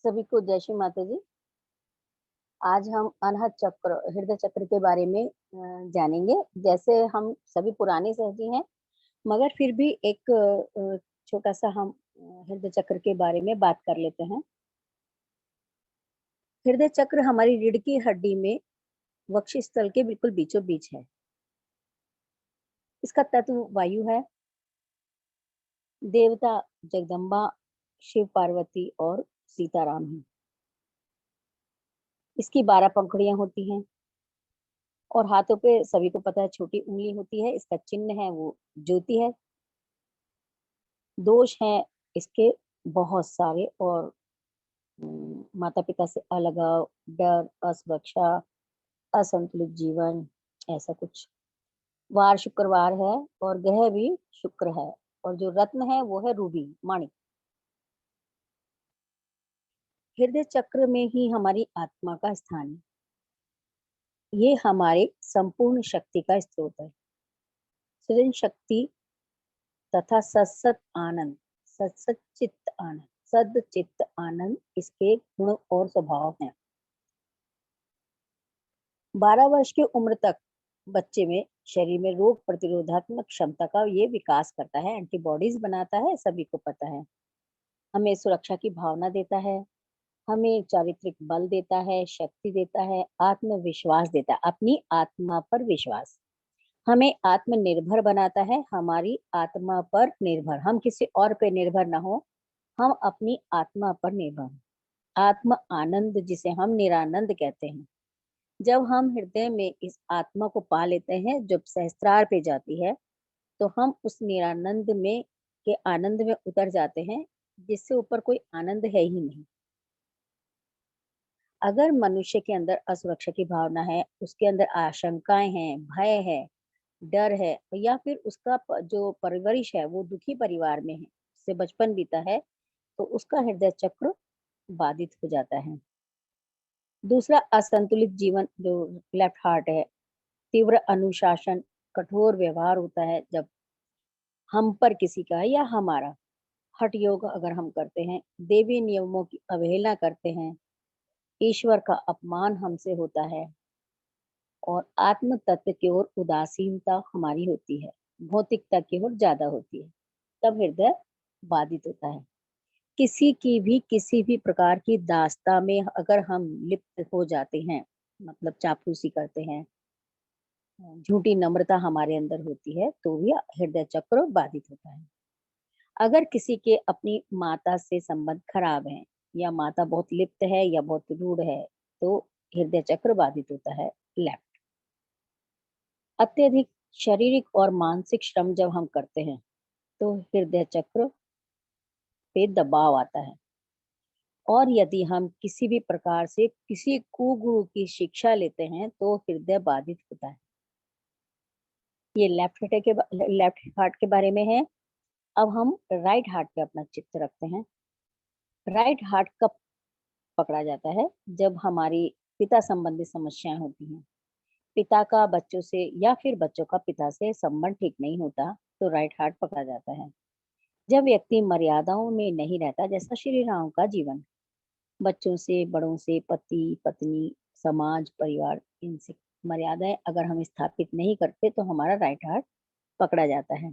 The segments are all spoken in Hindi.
सभी को जय श्री माता जी। आज हम अनहद चक्र, हृदय चक्र के बारे में जानेंगे। जैसे हम सभी पुराने सहजी हैं, मगर फिर भी एक छोटा-सा हम हृदय चक्र के बारे में बात कर लेते हैं। हृदय चक्र हमारी रीढ़ की हड्डी में वक्षस्थल के बिल्कुल बीचों-बीच है। इसका तत्व वायु है। देवता जगदम्बा, शिव पार्वती और सीताराम हैं। इसकी 12 पंखुड़ियाँ होती हैं। और हाथों पे सभी को पता है छोटी उँगली होती है, इसका चिन्ह है वो ज्योति है। दोष हैं इसके बहुत सारे और माता-पिता से अलगाव, डर, असुरक्षा, असंतुलित जीवन, ऐसा कुछ। वार शुक्रवार है और ग्रह भी शुक्र है और जो रत्न है वो है रूबी, माणिक। हृदय चक्र में ही हमारी आत्मा का स्थान है। ये हमारे संपूर्ण शक्ति का स्रोत है। सृजन शक्ति तथा सत्सत आनंद, सत्सत चित्त आनंद, सद चित्त आनंद इसके गुण और स्वभाव हैं। 12 वर्ष की उम्र तक बच्चे में शरीर में रोग प्रतिरोधात्मक क्षमता का ये विकास करता है, एंटीबॉडीज बनाता है, सभी को पता है। हमें सुरक्षा की भावना देता है, हमें चारित्रिक बल देता है, शक्ति देता है, आत्मविश्वास देता है, अपनी आत्मा पर विश्वास। हमें आत्मनिर्भर बनाता है, हमारी आत्मा पर निर्भर, हम किसी और पे निर्भर ना हो, हम अपनी आत्मा पर निर्भर हों। आत्म आनंद जिसे हम निरानंद कहते हैं। जब हम हृदय में इस आत्मा को पा लेते हैं, जब सहस्त्रार पे जाती है, तो हम उस निरानंद में के आनंद में उतर जाते हैं, जिससे ऊपर कोई आनंद है ही नहीं। अगर मनुष्य के अंदर असुरक्षा की भावना है, उसके अंदर आशंकाएँ हैं, भय है, डर है या फिर उसका जो परवरिश है वो दुखी परिवार में है, उससे बचपन बीता है, तो उसका हृदय चक्र बाधित हो जाता है। दूसरा असंतुलित जीवन जो लेफ्ट हार्ट है, तीव्र अनुशासन, कठोर व्यवहार होता है जब हम पर किसी का या हमारा, हठ योग अगर हम करते हैं, देवी नियमों की अवहेलना करते हैं, ईश्वर का अपमान हमसे होता है और आत्म तत्व की ओर उदासीनता हमारी होती है, भौतिकता की ओर ज्यादा होती है, तब हृदय बाधित होता है। किसी की भी किसी भी प्रकार की दास्ता में अगर हम लिप्त हो जाते हैं, मतलब चापलूसी करते हैं, झूठी नम्रता हमारे अंदर होती है, तो भी हृदय चक्र बाधित होता है। अगर किसी के अपनी माता से संबंध खराब है या माता बहुत लिप्त है या बहुत रूढ़ है, तो हृदय चक्र बाधित होता है। लेफ्ट। अत्यधिक शारीरिक और मानसिक श्रम जब हम करते हैं, तो हृदय चक्र पे दबाव आता है। और यदि हम किसी भी प्रकार से किसी कुगुरु की शिक्षा लेते हैं, तो हृदय बाधित होता है। ये लेफ्ट हार्ट के बारे में है। अब हम राइट हार्ट पे अपना चित्त रखते हैं। राइट हार्ट कब पकड़ा जाता है? जब हमारी पिता संबंधी समस्याएं होती हैं। पिता का बच्चों से या फिर बच्चों का पिता से संबंध ठीक नहीं होता, तो राइट हार्ट पकड़ा जाता है। जब व्यक्ति मर्यादाओं में नहीं रहता, जैसा श्री राम का जीवन, बच्चों से, बड़ों से, पति, पत्नी, समाज, परिवार, इनसे मर्यादाएँ अगर हम स्थापित नहीं करते, तो हमारा राइट हार्ट पकड़ा जाता है।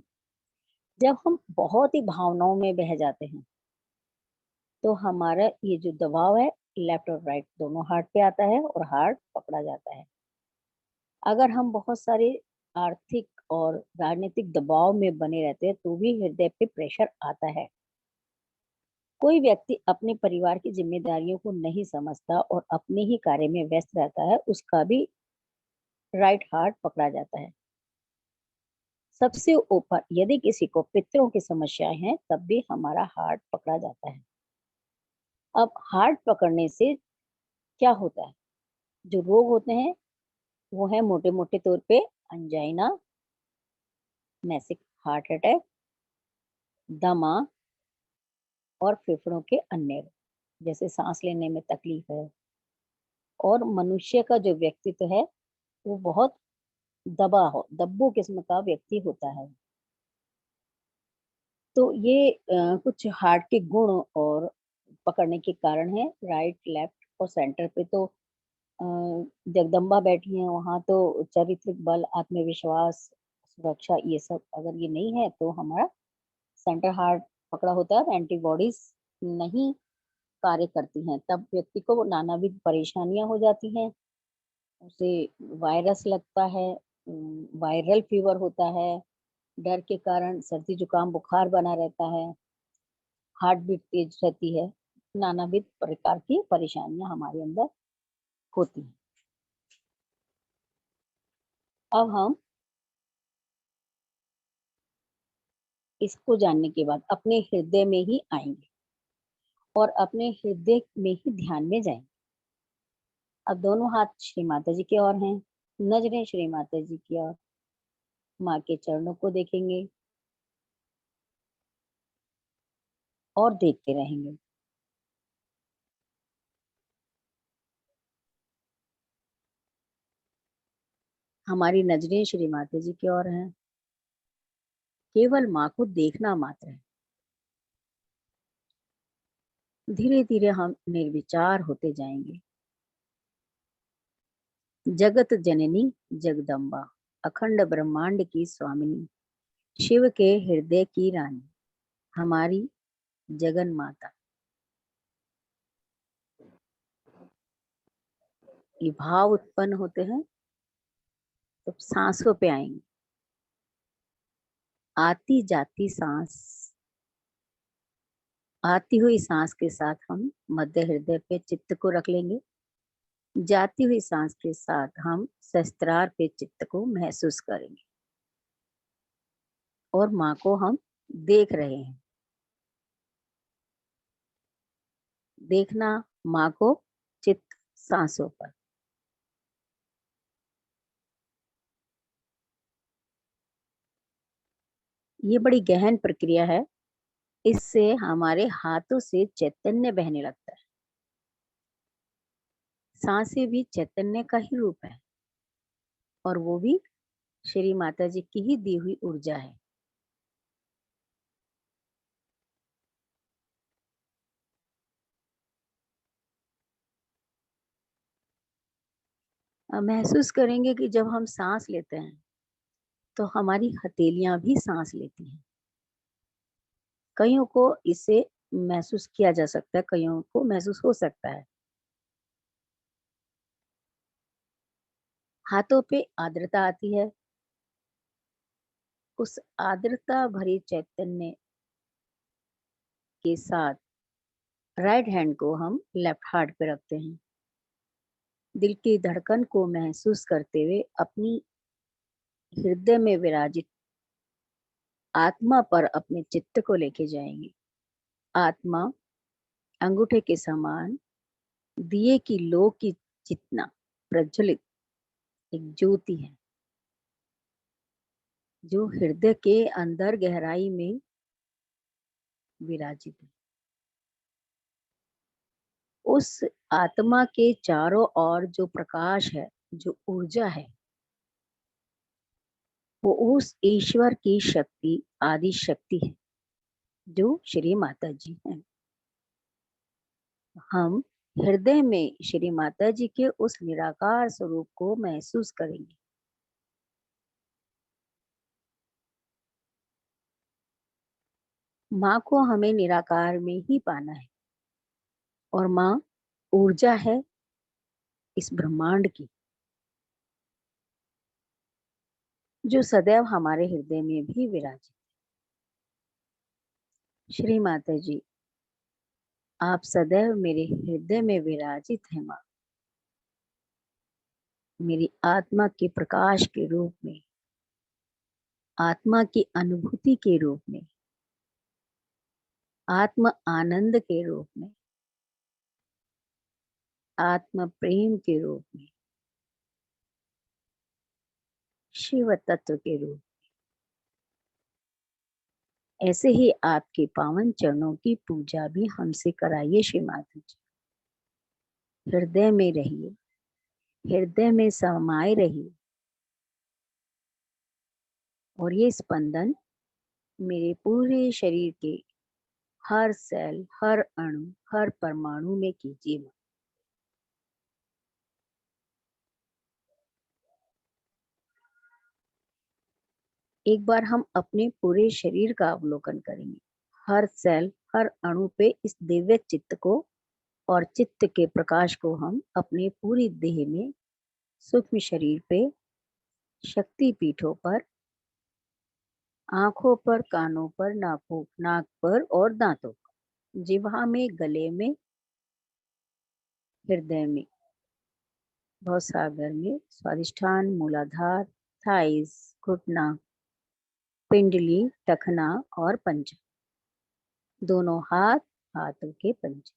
जब हम बहुत ही भावनाओं में बह जाते हैं, तो हमारा ये जो दबाव है, लेफ्ट और राइट दोनों हार्ट पे आता है और हार्ट पकड़ा जाता है। अगर हम बहुत सारे आर्थिक और राजनीतिक दबाव में बने रहते हैं, तो भी हृदय पे प्रेशर आता है। कोई व्यक्ति अपने परिवार की जिम्मेदारियों को नहीं समझता और अपने ही कार्य में व्यस्त रहता है, उसका भी राइट हार्ट पकड़ा जाता है। सबसे ऊपर यदि किसी को पितरों की समस्याएं हैं, तब भी हमारा हार्ट पकड़ा जाता है। अब हार्ट पकड़ने से क्या होता है? जो रोग होते हैं वो है मोटे मोटे तौर पे अंजाइना, मैसिक हार्ट अटैक, दमा और फेफड़ों के अन्य रोग, जैसे सांस लेने में तकलीफ है। और मनुष्य का जो व्यक्तित्व है वो बहुत दब्बू किस्म का व्यक्ति होता है। तो ये कुछ हार्ट के गुण और पकड़ने के कारण है। राइट, लेफ्ट और सेंटर पे तो अ, जगदम्बा बैठी हैं, वहाँ तो चारित्रिक बल, आत्मविश्वास, सुरक्षा ये सब अगर ये नहीं है तो हमारा सेंटर हार्ट पकड़ा होता है, एंटीबॉडीज नहीं कार्य करती हैं, तब व्यक्ति को नानाविध परेशानियां हो जाती हैं। उसे वायरस लगता है, वायरल फीवर होता है, डर के कारण सर्दी जुकाम बुखार बना रहता है, हार्ट बीट तेज रहती है, नानाविध प्रकार की परेशानियां हमारे अंदर होती हैं। अब हम इसको जानने के बाद अपने हृदय में ही आएंगे और अपने हृदय में ही ध्यान में जाएंगे। अब दोनों हाथ श्री माता जी की ओर हैं, नजरें श्री माता जी की ओर, माँ के चरणों को देखेंगे और देखते रहेंगे। हमारी नजरें श्री माता जी की ओर हैं, केवल माँ को देखना मात्र है। धीरे धीरे हम निर्विचार होते जाएंगे। जगत जननी जगदम्बा, अखंड ब्रह्मांड की स्वामिनी, शिव के हृदय की रानी, हमारी जगन माता। ये भाव उत्पन्न होते हैं तो सांसों पे आएंगे। आती जाती सांस, आती हुई सांस के साथ हम मध्य हृदय पे चित्त को रख लेंगे। जाती हुई सांस के साथ हम सहस्त्रार पे चित्त को महसूस करेंगे और माँ को हम देख रहे हैं। देखना माँ को चित्त सांसों पर। ये बड़ी गहन प्रक्रिया है। इससे हमारे हाथों से चैतन्य बहने लगता है। सांसें भी चैतन्य का ही रूप है और वो भी श्री माता जी की ही दी हुई ऊर्जा है। महसूस करेंगे कि जब हम सांस लेते हैं तो हमारी हथेलियां भी सांस लेती हैं। कईयों को इसे महसूस किया जा सकता है, कईयों को महसूस हो सकता है। हाथों पे आर्द्रता आती है। उस आर्द्रता भरी चैतन्य के साथ राइट हैंड को हम लेफ्ट हार्ट पे रखते हैं। दिल की धड़कन को महसूस करते हुए अपनी हृदय में विराजित आत्मा पर अपने चित्त को लेके जाएंगे। आत्मा अंगूठे के समान दिए की लो की जितना प्रज्वलित एक ज्योति है जो हृदय के अंदर गहराई में विराजित है। उस आत्मा के चारों ओर जो प्रकाश है, जो ऊर्जा है, वो उस ईश्वर की शक्ति, आदि शक्ति है जो श्री माता जी है। हम हृदय में श्री माता जी के उस निराकार स्वरूप को महसूस करेंगे। माँ को हमें निराकार में ही पाना है और माँ ऊर्जा है इस ब्रह्मांड की, जो सदैव हमारे हृदय में भी विराजित। श्री माता जी, आप सदैव मेरे हृदय में विराजित हैं माँ। मेरी आत्मा के प्रकाश के रूप में, आत्मा की अनुभूति के रूप में, आत्म आनंद के रूप में, आत्म प्रेम के रूप में, शिव तत्व के रूप। ऐसे ही आपके पावन चरणों की पूजा भी हमसे कराइए श्री माता जी। हृदय में रहिए, हृदय में समाये रहिए और ये स्पंदन मेरे पूरे शरीर के हर सेल, हर अणु, हर परमाणु में कीजिए। एक बार हम अपने पूरे शरीर का अवलोकन करेंगे। हर सेल, हर अणु पे इस दिव्य चित्त को और चित्त के प्रकाश को हम अपने पूरी देह में, सूक्ष्म शरीर पे, शक्ति पीठों पर, आंखों पर, कानों पर, नाक पर और दांतों पर, जिह्वा में, गले में, हृदय में, भवसागर में, स्वादिष्ठान, मूलाधार, थाइस, घुटना, पिंडली, टखना और पंजा, दोनों हाथ, हाथों के पंजे,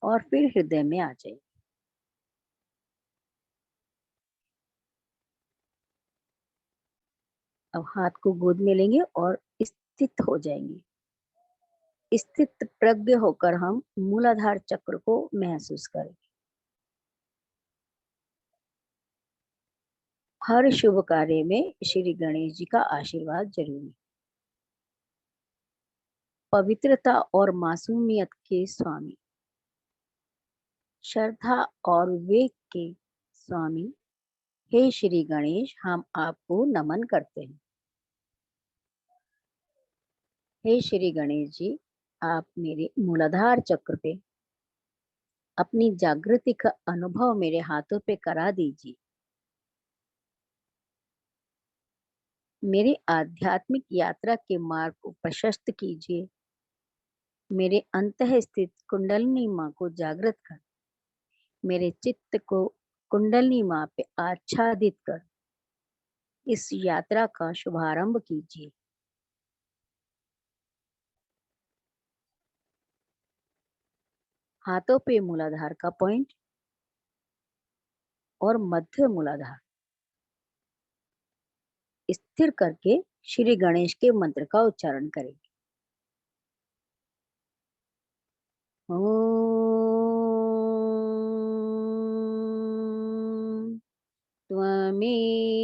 और फिर हृदय में आ जाए। अब हाथ को गोद में लेंगे और स्थित हो जाएंगे। स्थित प्रज्ञ होकर हम मूलाधार चक्र को महसूस करें। हर शुभ कार्य में श्री गणेश जी का आशीर्वाद जरूरी। पवित्रता और मासूमियत के स्वामी, श्रद्धा और विवेक के स्वामी, हे श्री गणेश, हम आपको नमन करते हैं। हे श्री गणेश जी, आप मेरे मूलाधार चक्र पे अपनी जागृति का अनुभव मेरे हाथों पे करा दीजिए। मेरी आध्यात्मिक यात्रा के मार्ग को प्रशस्त कीजिए। मेरे अंतः स्थित कुंडलिनी माँ को जागृत कर मेरे चित्त को कुंडलिनी माँ पे आच्छादित कर इस यात्रा का शुभारंभ कीजिए। हाथों पे मूलाधार का पॉइंट और मध्य मूलाधार स्थिर करके श्री गणेश के मंत्र का उच्चारण करें। ओम त्वमेव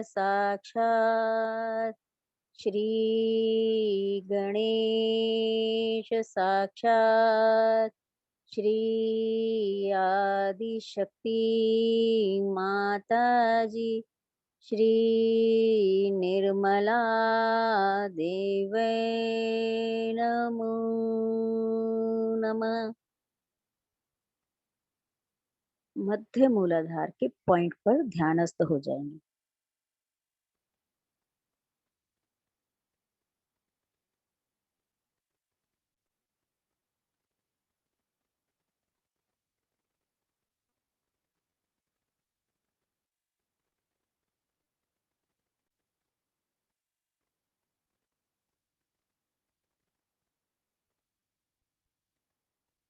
साक्षात् श्री गणेश साक्षात् श्री आदिशक्ति माता जी श्री निर्मला देवै नमो नमः। मध्य मूलाधार के पॉइंट पर ध्यानस्थ हो जाएंगे।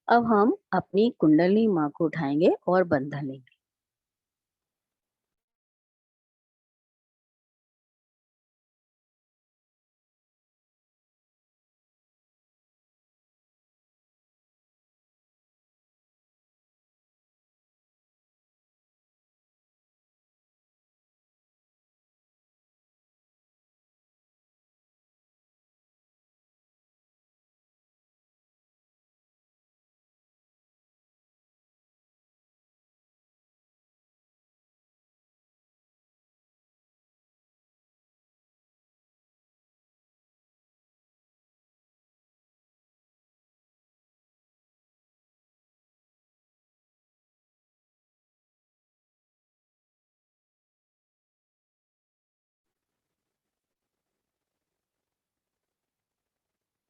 अब हम अपनी कुंडली माँ को उठाएंगे और बंधन लेंगे।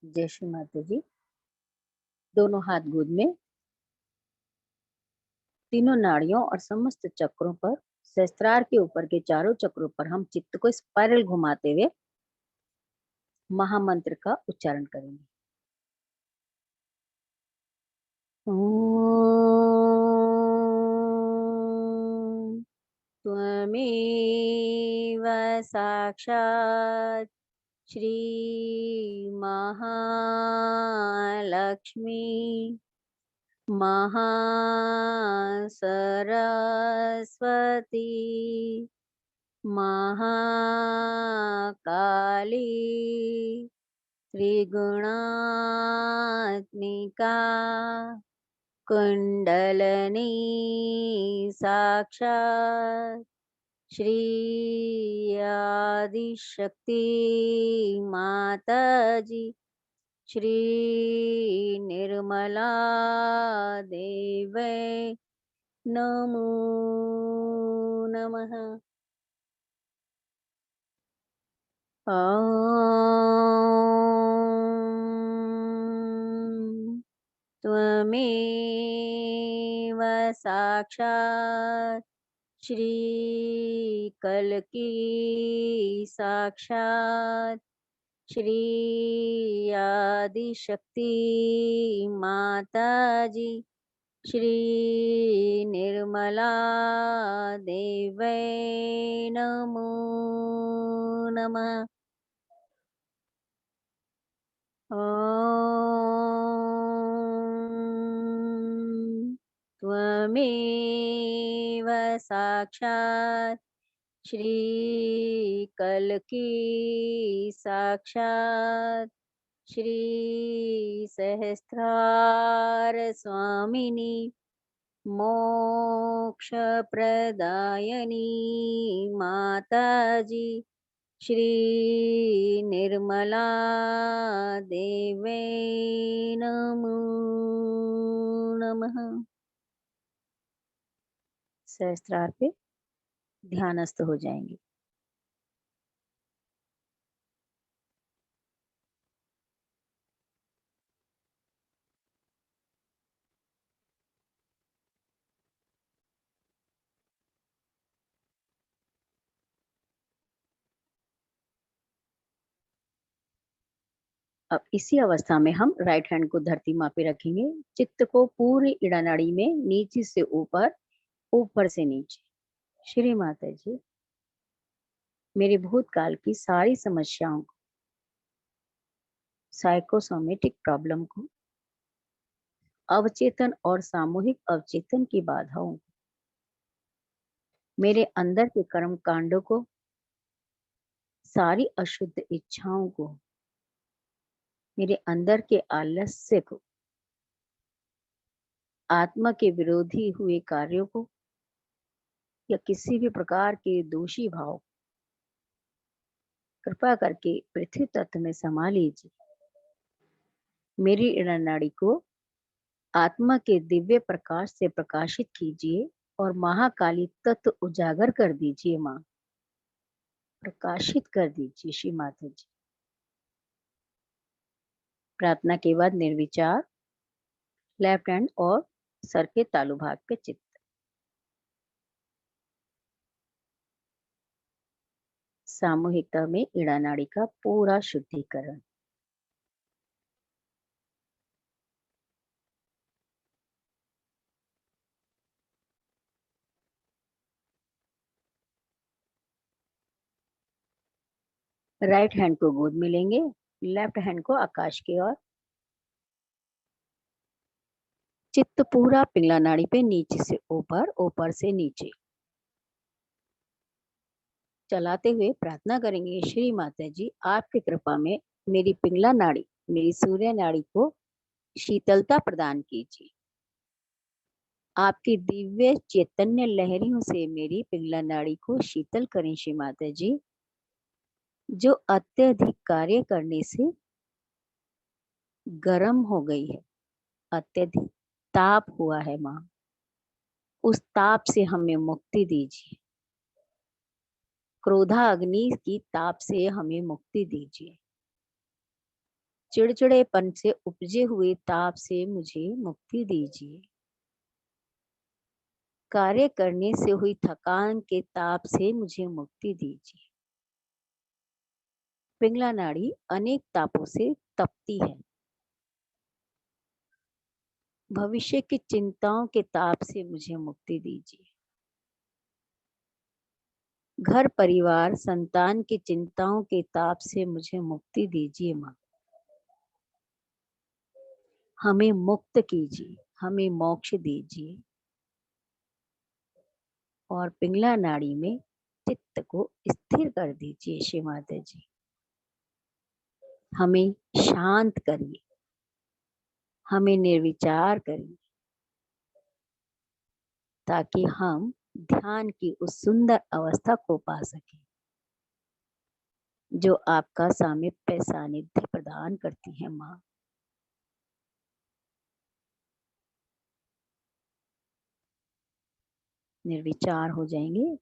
जय श्री माता जी। दोनों हाथ गोद में, तीनों नाड़ियों और समस्त चक्रों पर, सहस्त्रार के ऊपर के चारों चक्रों पर हम चित्त को स्पाइरल घुमाते हुए महामंत्र का उच्चारण करेंगे। ओम त्वमेव साक्षात् श्री महालक्ष्मी महासरस्वती महाकाली त्रिगुणात्मिका कुंडलनी साक्षात् श्री आदिशक्ति माता जी श्री निर्मला देवै नमो नमः। ॐ त्वमेव साक्षात् श्री कल्की साक्षात् श्री आदिशक्ति माता जी श्री निर्मला देवै नमो नमः। ॐ त्वमेव साक्षात् श्री कल्की साक्षात् श्री सहस्रार स्वामिनी मोक्ष प्रदायनी माता जी श्री निर्मला देवै नमो नमः। सहस्त्रार पे ध्यानस्थ हो जाएंगे। अब इसी अवस्था में हम राइट हैंड को धरती माँ पे रखेंगे। चित्त को पूरी इड़ा नाड़ी में नीचे से ऊपर, ऊपर से नीचे। श्री माता जी, मेरे भूतकाल की सारी समस्याओं को, साइकोसोमेटिक प्रॉब्लम को, अवचेतन और सामूहिक अवचेतन की बाधाओं को, मेरे अंदर के कर्म कांडों को, सारी अशुद्ध इच्छाओं को, मेरे अंदर के आलस्य को, आत्मा के विरोधी हुए कार्यों को या किसी भी प्रकार के दोषी भाव, कृपा करके पृथ्वी तत्व में समा लीजिए। मेरी इड़ा नाड़ी को आत्मा के दिव्य प्रकाश से प्रकाशित कीजिए और महाकाली तत्व उजागर कर दीजिए। माँ, प्रकाशित कर दीजिए श्री माता जी। प्रार्थना के बाद निर्विचार लेफ्ट हैंड और सर के तालु भाग पे चित्त। सामूहिकता में इड़ा नाड़ी का पूरा शुद्धिकरण। राइट हैंड को गोद में लेंगे, लेफ्ट हैंड को आकाश की ओर। चित्त पूरा पिंगला नाड़ी पे नीचे से ऊपर, ऊपर से नीचे चलाते हुए प्रार्थना करेंगे। श्री माता जी, आपकी कृपा में मेरी पिंगला नाड़ी, मेरी सूर्य नाड़ी को शीतलता प्रदान कीजिए। आपकी दिव्य चैतन्य लहरियों से मेरी पिंगला नाड़ी को शीतल करें श्री माता जी। जो अत्यधिक कार्य करने से गर्म हो गई है, अत्यधिक ताप हुआ है माँ, उस ताप से हमें मुक्ति दीजिए। क्रोधा अग्नि की ताप से हमें मुक्ति दीजिए। चिड़चिड़ेपन से उपजे हुए ताप से मुझे मुक्ति दीजिए। कार्य करने से हुई थकान के ताप से मुझे मुक्ति दीजिए। पिंगला नाड़ी अनेक तापों से तपती है। भविष्य की चिंताओं के ताप से मुझे मुक्ति दीजिए। घर परिवार संतान की चिंताओं के ताप से मुझे मुक्ति दीजिए माँ। हमें मुक्त कीजिए, हमें मोक्ष दीजिए। और पिंगला नाड़ी में चित्त को स्थिर कर दीजिए श्री माता जी। हमें शांत करिए, हमें निर्विचार करिए, ताकि हम ध्यान की उस सुंदर अवस्था को पा सकें जो आपका सामीप्य सानिध्य प्रदान करती है माँ। निर्विचार हो जाएंगे,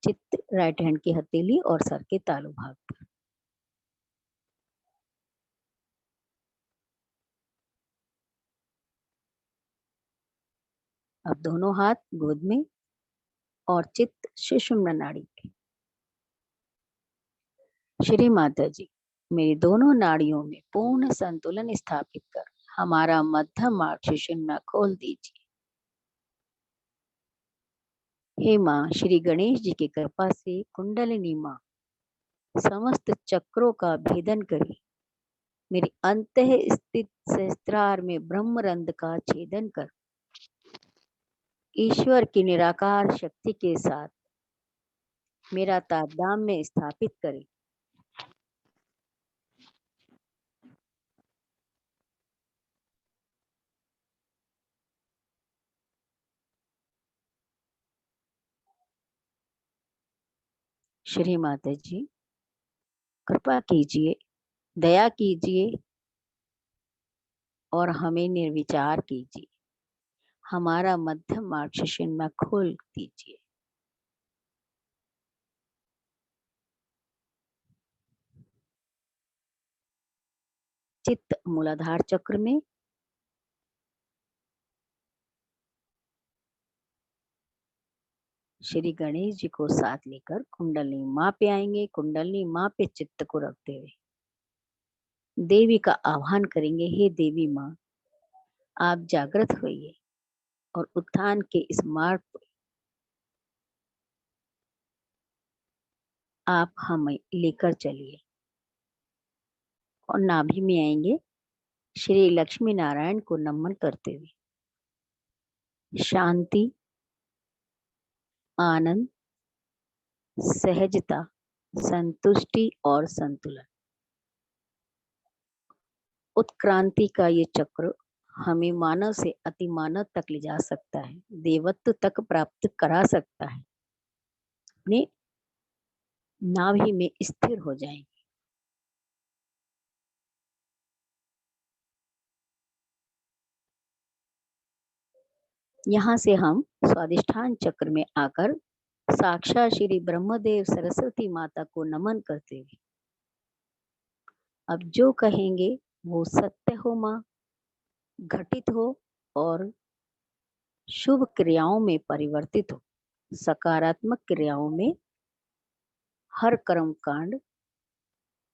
चित्त राइट हैंड की हथेली और सर के तालू भाग पर। अब दोनों हाथ गोद में और चित्त सुषुम्ना नाड़ी पे। श्री माता जी, मेरी दोनों नाड़ियों में पूर्ण संतुलन स्थापित कर हमारा मध्यम मार्ग सुषुम्ना खोल दीजिए। हे माँ, श्री गणेश जी की कृपा से कुंडलिनी माँ समस्त चक्रों का भेदन करी, मेरी अंतः स्थित सहस्त्रार में ब्रह्मरंध्र का छेदन कर ईश्वर की निराकार शक्ति के साथ मेरा तादात्म्य स्थापित करे। श्री माता जी, कृपा कीजिए, दया कीजिए और हमें निर्विचार कीजिए। हमारा मध्यम मार्ग सुषुम्ना खोल दीजिए। चित्त मूलाधार चक्र में, श्री गणेश जी को साथ लेकर कुंडलिनी माँ पे आएंगे। कुंडलिनी माँ पे चित्त को रखते हुए देवी का आह्वान करेंगे। हे देवी माँ, आप जागृत होइए और उत्थान के इस मार्ग पर आप हमें लेकर चलिए। और नाभि में आएंगे, श्री लक्ष्मी नारायण को नमन करते हुए शांति, आनंद, सहजता, संतुष्टि और संतुलन, उत्क्रांति का ये चक्र हमें मानव से अति मानव तक ले जा सकता है, देवत्व तक प्राप्त करा सकता है। अपने नाभि में स्थिर हो जाएंगे। यहाँ से हम स्वादिष्ठान चक्र में आकर साक्षात श्री ब्रह्मदेव सरस्वती माता को नमन करते हुए अब जो कहेंगे वो सत्य हो माँ, घटित हो और शुभ क्रियाओं में परिवर्तित हो, सकारात्मक क्रियाओं में हर कर्म कांड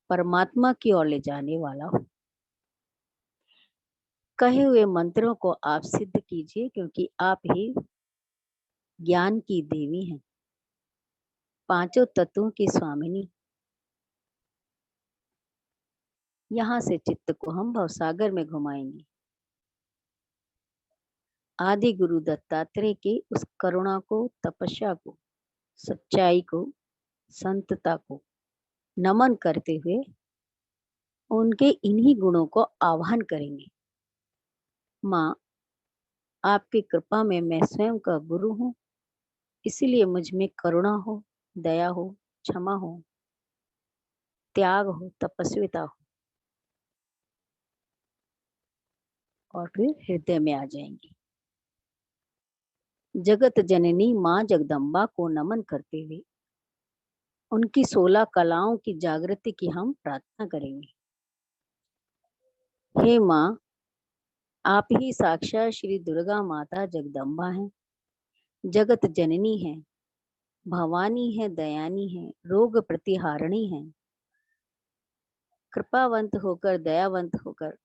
परमात्मा की ओर ले जाने वाला हो। कहे हुए मंत्रों को आप सिद्ध कीजिए, क्योंकि आप ही ज्ञान की देवी हैं, पांचों तत्वों की स्वामिनी। यहाँ से चित्त को हम भवसागर में घुमाएंगे। आदि गुरु दत्तात्रेय की उस करुणा को, तपस्या को, सच्चाई को, संतता को नमन करते हुए उनके इन्हीं गुणों को आह्वान करेंगे। माँ, आपकी कृपा में मैं स्वयं का गुरु हूँ, इसीलिए मुझ में करुणा हो, दया हो, क्षमा हो, त्याग हो, तपस्विता हो। और फिर हृदय में आ जाएंगी। जगत जननी माँ जगदम्बा को नमन करते हुए उनकी 16 कलाओं की जागृति की हम प्रार्थना करेंगे। हे माँ, आप ही साक्षात श्री दुर्गा माता जगदम्बा हैं, जगत जननी है, भवानी है, दयानी है, रोग प्रतिहारिणी है। कृपावंत होकर, दयावंत होकर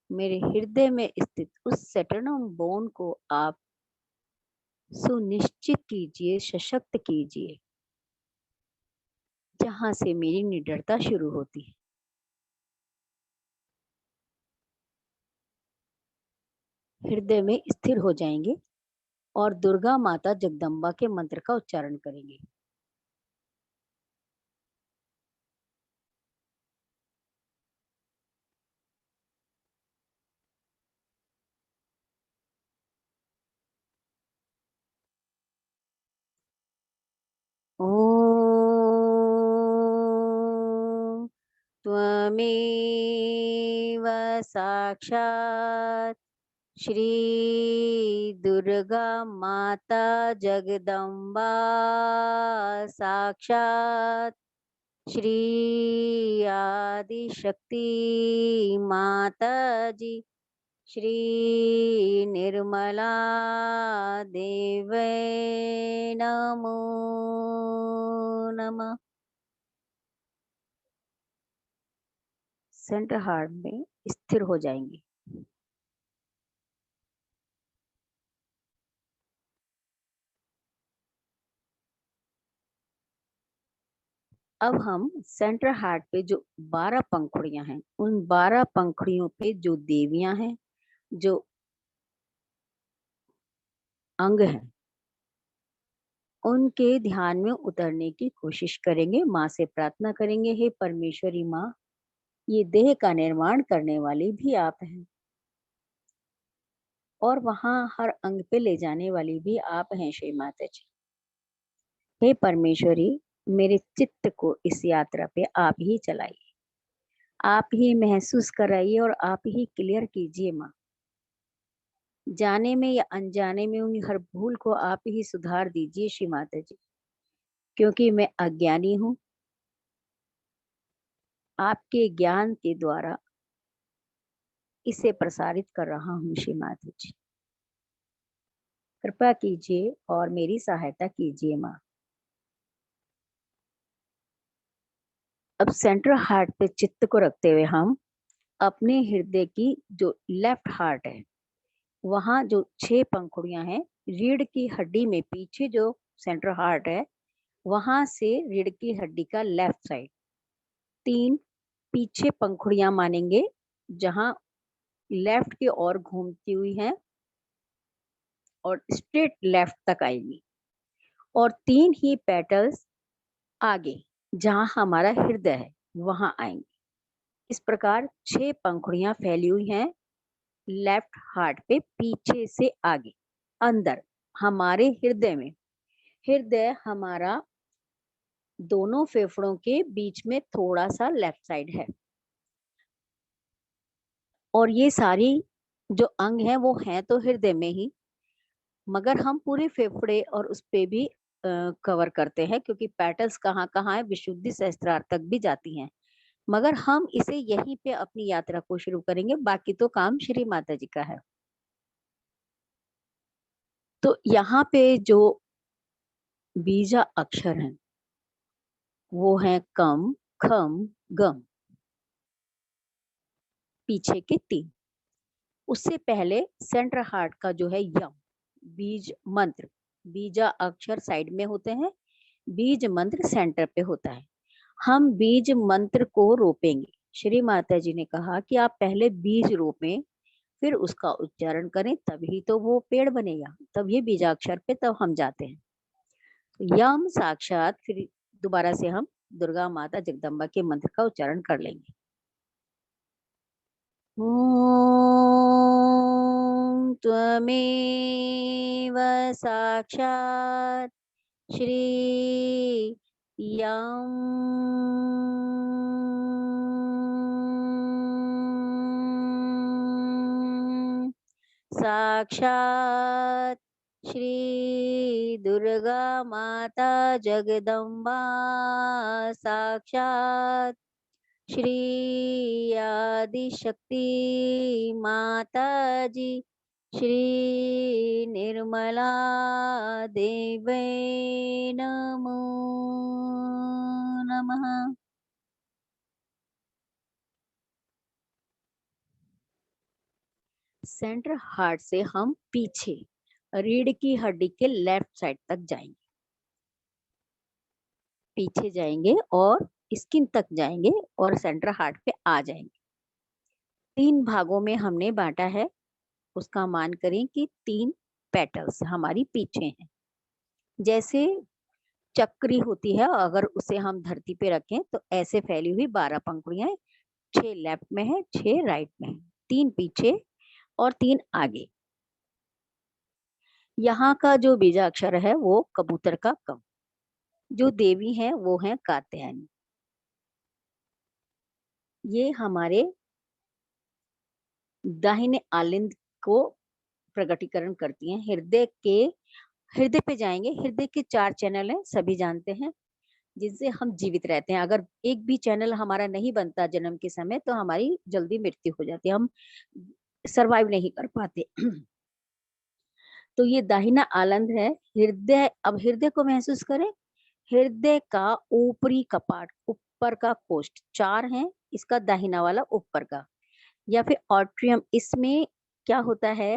मेरे हृदय में स्थित उस सेटर्नम बोन को आप सुनिश्चित कीजिए, सशक्त कीजिए, जहां से मेरी निडरता शुरू होती है। हृदय में स्थिर हो जाएंगे और दुर्गा माता जगदम्बा के मंत्र का उच्चारण करेंगे। त्वमेव साक्षात् श्री दुर्गा माता जगदम्बा साक्षात् श्री आदिशक्ति माता जी श्री निर्मला देवे नमो नमः। सेंटर हार्ट में स्थिर हो जाएंगे। अब हम सेंटर हार्ट पे जो 12 पंखुड़ियां हैं, उन 12 पंखुड़ियों पे जो देवियां हैं, जो अंग हैं, उनके ध्यान में उतरने की कोशिश करेंगे। माँ से प्रार्थना करेंगे, हे परमेश्वरी माँ, ये देह का निर्माण करने वाली भी आप हैं और वहां हर अंग पे ले जाने वाली भी आप हैं श्री माता जी। हे परमेश्वरी, मेरे चित्त को इस यात्रा पे आप ही चलाइए, आप ही महसूस कराइए और आप ही क्लियर कीजिए माँ। जाने में या अनजाने में हुई हर भूल को आप ही सुधार दीजिए श्री माता जी, क्योंकि मैं अज्ञानी हूँ। आपके ज्ञान के द्वारा इसे प्रसारित कर रहा हूँ श्री माता जी। कृपा कीजिए और मेरी सहायता कीजिए माँ। अब सेंट्रल हार्ट पे चित्त को रखते हुए हम अपने हृदय की जो लेफ्ट हार्ट है, वहां जो 6 पंखुड़ियां हैं, रीढ़ की हड्डी में पीछे जो सेंट्रल हार्ट है, वहां से रीढ़ की हड्डी का लेफ्ट साइड 3 पीछे पंखुड़ियां मानेंगे, जहां लेफ्ट की ओर घूमती हुई हैं और स्ट्रेट लेफ्ट तक आएंगी, और 3 ही पेटल्स आगे जहां हमारा हृदय है वहां आएंगे। इस प्रकार 6 पंखुड़ियां फैली हुई हैं लेफ्ट हार्ट पे, पीछे से आगे अंदर हमारे हृदय में। हृदय हमारा दोनों फेफड़ों के बीच में थोड़ा सा लेफ्ट साइड है, और ये सारी जो अंग हैं वो हैं तो हृदय में ही, मगर हम पूरे फेफड़े और उस पे भी कवर करते हैं, क्योंकि पेटल्स कहाँ कहाँ है, विशुद्धि सहस्त्रार तक भी जाती हैं। मगर हम इसे यहीं पे अपनी यात्रा को शुरू करेंगे, बाकी तो काम श्री माता जी का है। तो यहाँ पे जो बीजा अक्षर हैं वो हैं कम, खम, गम, पीछे के 3। उससे पहले सेंट्रल हार्ट का जो है यम, बीज मंत्र, बीजा अक्षर साइड में होते हैं, बीज मंत्र सेंटर पे होता है। हम बीज मंत्र को रोपेंगे। श्री माता जी ने कहा कि आप पहले बीज रोपें, फिर उसका उच्चारण करें, तभी तो वो पेड़ बनेगा। तब ये बीजाक्षर पे तब हम जाते हैं। तो यम साक्षात, फिर दोबारा से हम दुर्गा माता जगदम्बा के मंत्र का उच्चारण कर लेंगे। ओम त्वमेव साक्षात् श्री यम साक्षात् श्री दुर्गा माता जगदम्बा साक्षात् श्री आदिशक्ति माता जी श्री निर्मला देवे नमो नमः। सेंट्रल हार्ट से हम पीछे रीढ़ की हड्डी के लेफ्ट साइड तक जाएंगे, पीछे जाएंगे और स्किन तक जाएंगे और सेंट्रल हार्ट पे आ जाएंगे। 3 भागों में हमने बांटा है, उसका मान करें कि 3 पेटल्स हमारी पीछे हैं। जैसे चक्री होती है, अगर उसे हम धरती पे रखें तो ऐसे फैली हुई 12 पंखुड़ियां, 6 लेफ्ट में है, 6 राइट में है, 3 पीछे और 3 आगे। यहाँ का जो बीजाक्षर है वो कबूतर का कम। जो देवी है वो है कात्यायनी। ये हमारे दाहिने आलिंद को प्रकटीकरण करती हैं। हृदय पे जाएंगे। हृदय के 4 चैनल हैं, सभी जानते हैं, जिनसे हम जीवित रहते हैं। अगर एक भी चैनल हमारा नहीं बनता जन्म के समय, तो हमारी जल्दी मृत्यु हो जाती है, हम सरवाइव नहीं कर पाते। तो ये दाहिना आलंद है हृदय। अब हृदय को महसूस करें। हृदय का ऊपरी कपाट, ऊपर का कोष्ठ 4 है, इसका दाहिना वाला ऊपर का, या फिर ऑट्रियम। इसमें क्या होता है,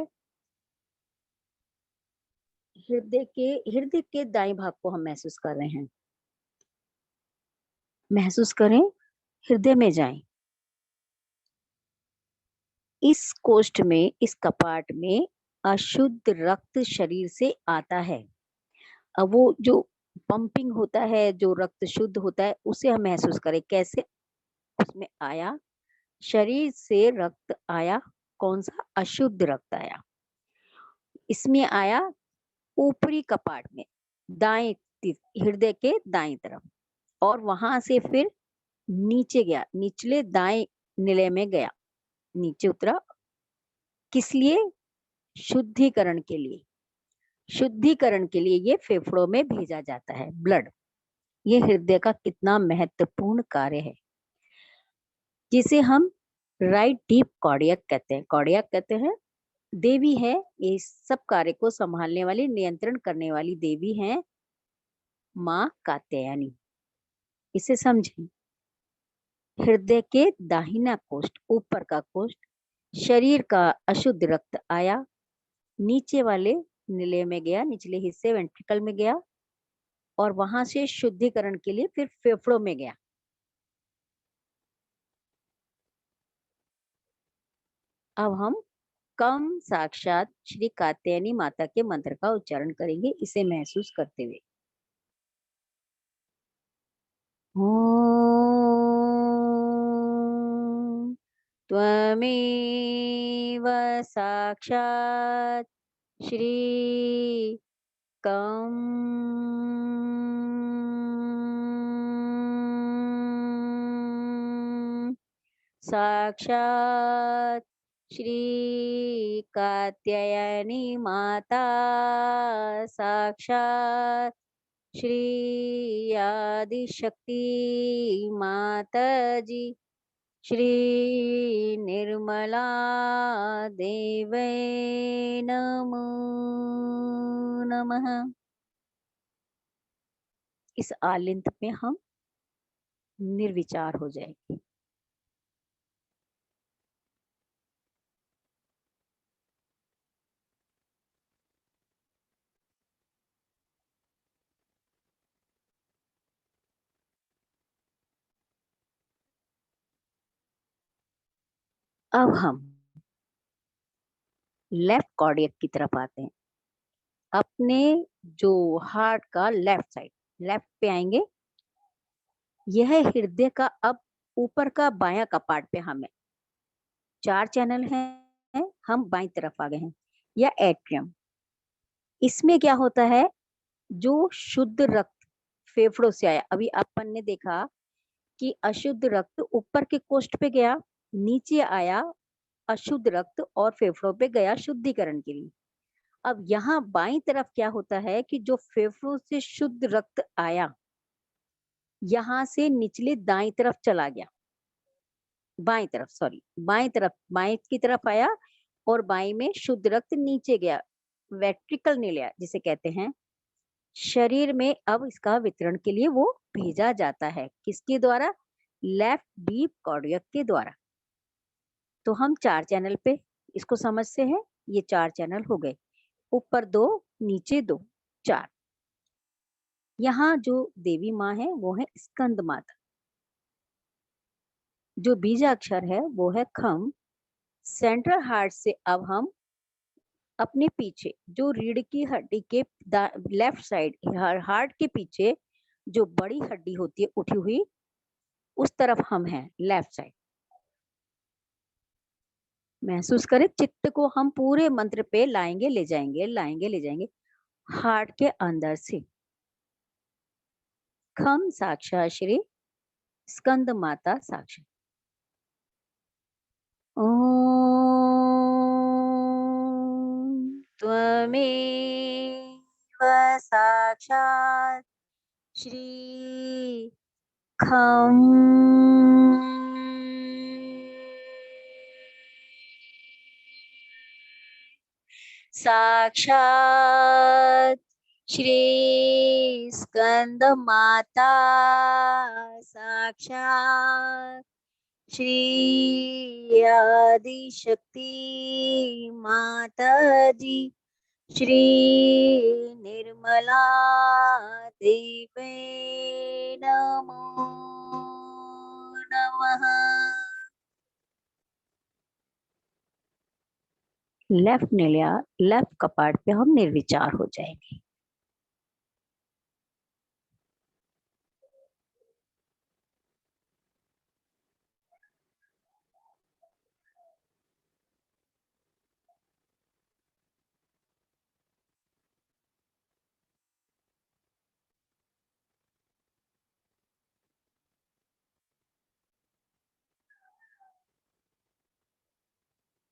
हृदय के दाएं भाग को हम महसूस कर रहे हैं। महसूस करें, हृदय में जाएं। इस कोष्ठ में, इस कपाट में अशुद्ध रक्त शरीर से आता है। अब वो जो पंपिंग होता है, जो रक्त शुद्ध होता है, उसे हम महसूस करें। कैसे उसमें आया, शरीर से रक्त आया। कौन सा? अशुद्ध रक्त आया। इसमें आया ऊपरी कपाट में, दाएं, हृदय के दाएं तरफ, और वहां से फिर नीचे गया, निचले दाएं निलय में गया, नीचे उतरा। किस लिए? शुद्धिकरण के लिए। शुद्धिकरण के लिए ये फेफड़ों में भेजा जाता है, ब्लड। ये हृदय का कितना महत्वपूर्ण कार्य है, जिसे हम राइट डीप कार्डियक कहते हैं। कार्डियक कहते हैं, देवी है, ये सब कार्य को संभालने वाली, नियंत्रण करने वाली देवी है माँ कात्यायनी। इसे समझें। हृदय के दाहिना कोष्ठ, ऊपर का कोष्ठ, शरीर का अशुद्ध रक्त आया, नीचे वाले निलय में गया, निचले हिस्से वेंट्रिकल में गया, और वहां से शुद्धिकरण के लिए फिर फेफड़ों में गया। अब हम कम साक्षात श्री कात्यायनी माता के मंत्र का उच्चारण करेंगे, इसे महसूस करते हुए। ओम त्वमेव साक्षात् श्री कम साक्षात् श्री कात्यायनी माता, साक्षात् श्री आदिशक्ति माता जी, श्री निर्मला देवै नमो नमः। इस आलिंद में हम निर्विचार हो जाएंगे। अब हम लेफ्ट कार्डियक की तरफ आते हैं। अपने जो हार्ट का लेफ्ट साइड, लेफ्ट पे आएंगे। यह हृदय का अब ऊपर का बायां कपाट पे हम है। 4 चैनल हैं, हम बाईं तरफ आ गए हैं, या एट्रियम। इसमें क्या होता है, जो शुद्ध रक्त फेफड़ों से आया, अभी अपन ने देखा कि अशुद्ध रक्त ऊपर के कोष्ठ पे गया, नीचे आया अशुद्ध रक्त, और फेफड़ों पे गया शुद्धिकरण के लिए। अब यहाँ बाईं तरफ क्या होता है कि जो फेफड़ों से शुद्ध रक्त आया, यहाँ से निचले दाईं तरफ चला गया, बाईं तरफ, सॉरी, बाईं तरफ, बाईं की तरफ आया, और बाईं में शुद्ध रक्त नीचे गया, वेट्रिकल निलय जिसे कहते हैं। शरीर में अब इसका वितरण के लिए वो भेजा जाता है, किसके द्वारा? लेफ्ट डीप कार्डियक के द्वारा। तो हम 4 चैनल पे इसको समझते हैं। ये 4 चैनल हो गए, ऊपर 2, नीचे 2, 4। यहाँ जो देवी माँ है वो है स्कंद माता। जो बीजाक्षर है वो है खम। सेंट्रल हार्ट से अब हम अपने पीछे, जो रीढ़ की हड्डी के लेफ्ट साइड, हार्ट के पीछे जो बड़ी हड्डी होती है उठी हुई, उस तरफ हम हैं, लेफ्ट साइड। महसूस करें, चित्त को हम पूरे मंत्र पे लाएंगे, ले जाएंगे, लाएंगे, ले जाएंगे, हार्ट के अंदर से। खम साक्षात श्री स्कंद माता साक्षात। त्वमेव साक्षात् श्री खम साक्षात् श्री स्कंद माता साक्षात् श्री आदि शक्ति माता जी श्री निर्मला देवे नमो नमः। लेफ्ट कपाट पे हम निर्विचार हो जाएंगे।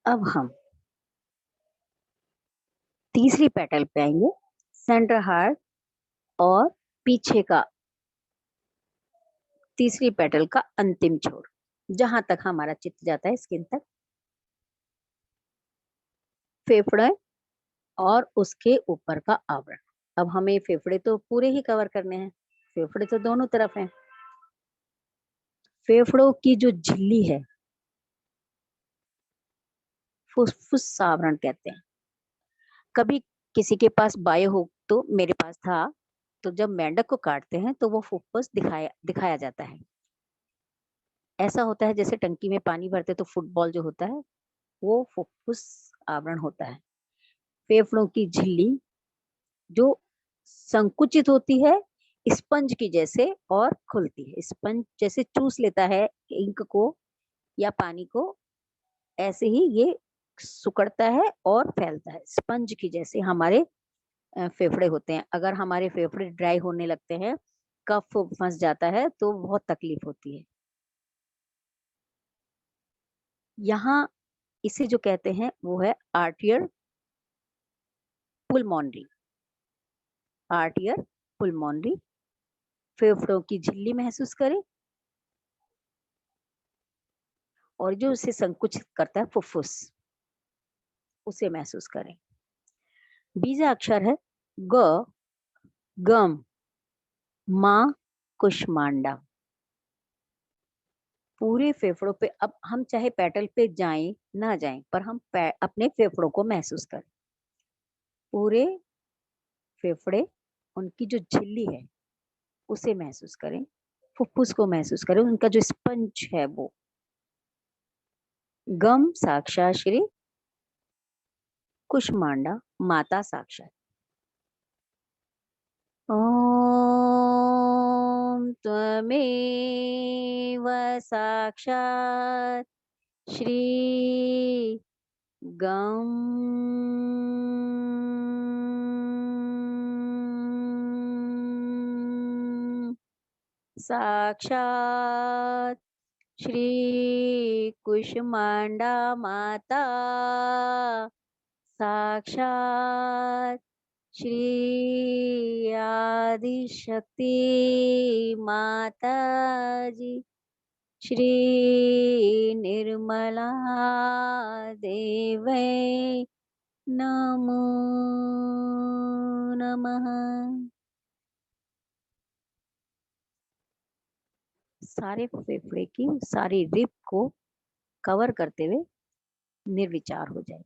अब हम तीसरी पेटल पे आएंगे, सेंटर हार्ट और पीछे का तीसरी पेटल का अंतिम छोर, जहां तक हमारा चित्त जाता है स्किन तक, फेफड़े और उसके ऊपर का आवरण। अब हमें फेफड़े तो पूरे ही कवर करने हैं, फेफड़े तो दोनों तरफ हैं। फेफड़ों की जो झिल्ली है फुफ्फुस आवरण कहते हैं। कभी किसी के पास बायो हो, तो मेरे पास था, तो जब मेंढक को काटते हैं तो वो फुफ्फुस दिखाया जाता है। ऐसा होता है जैसे टंकी में पानी भरते तो फुटबॉल जो होता है वो फुफ्फुस आवरण होता है। फेफड़ों की झिल्ली जो संकुचित होती है स्पंज की जैसे और खुलती है। स्पंज जैसे चूस लेता है इंक को या पानी को, ऐसे ही ये सिकुड़ता है और फैलता है। स्पंज की जैसे हमारे फेफड़े होते हैं। अगर हमारे फेफड़े ड्राई होने लगते हैं, कफ फंस जाता है, तो बहुत तकलीफ होती है। यहाँ इसे जो कहते हैं वो है आर्टियर पुलमोनरी। आर्टियर पुलमोनरी। फेफड़ों की झिल्ली महसूस करें और जो उसे संकुचित करता है फुफ्फुस, उसे महसूस करें। बीजाक्षर है ग, गम, मां, कुष्मांडा। पूरे फेफड़ों पे, अब हम चाहे पेटल पे जाएं ना जाएं, पर हम अपने फेफड़ों को महसूस करें। पूरे फेफड़े, उनकी जो झिल्ली है उसे महसूस करें, फुफ्फुस को महसूस करें, उनका जो स्पंज है वो। गम साक्षात श्री कुष्मांडा माता साक्षात। ओम त्वमेव साक्षात श्री गम साक्षात श्री कुष्मांडा माता साक्षात श्री आदि शक्ति माता जी श्री निर्मला देवे नमो नमः। सारे फेफड़े की सारी रिप को कवर करते हुए निर्विचार हो जाए।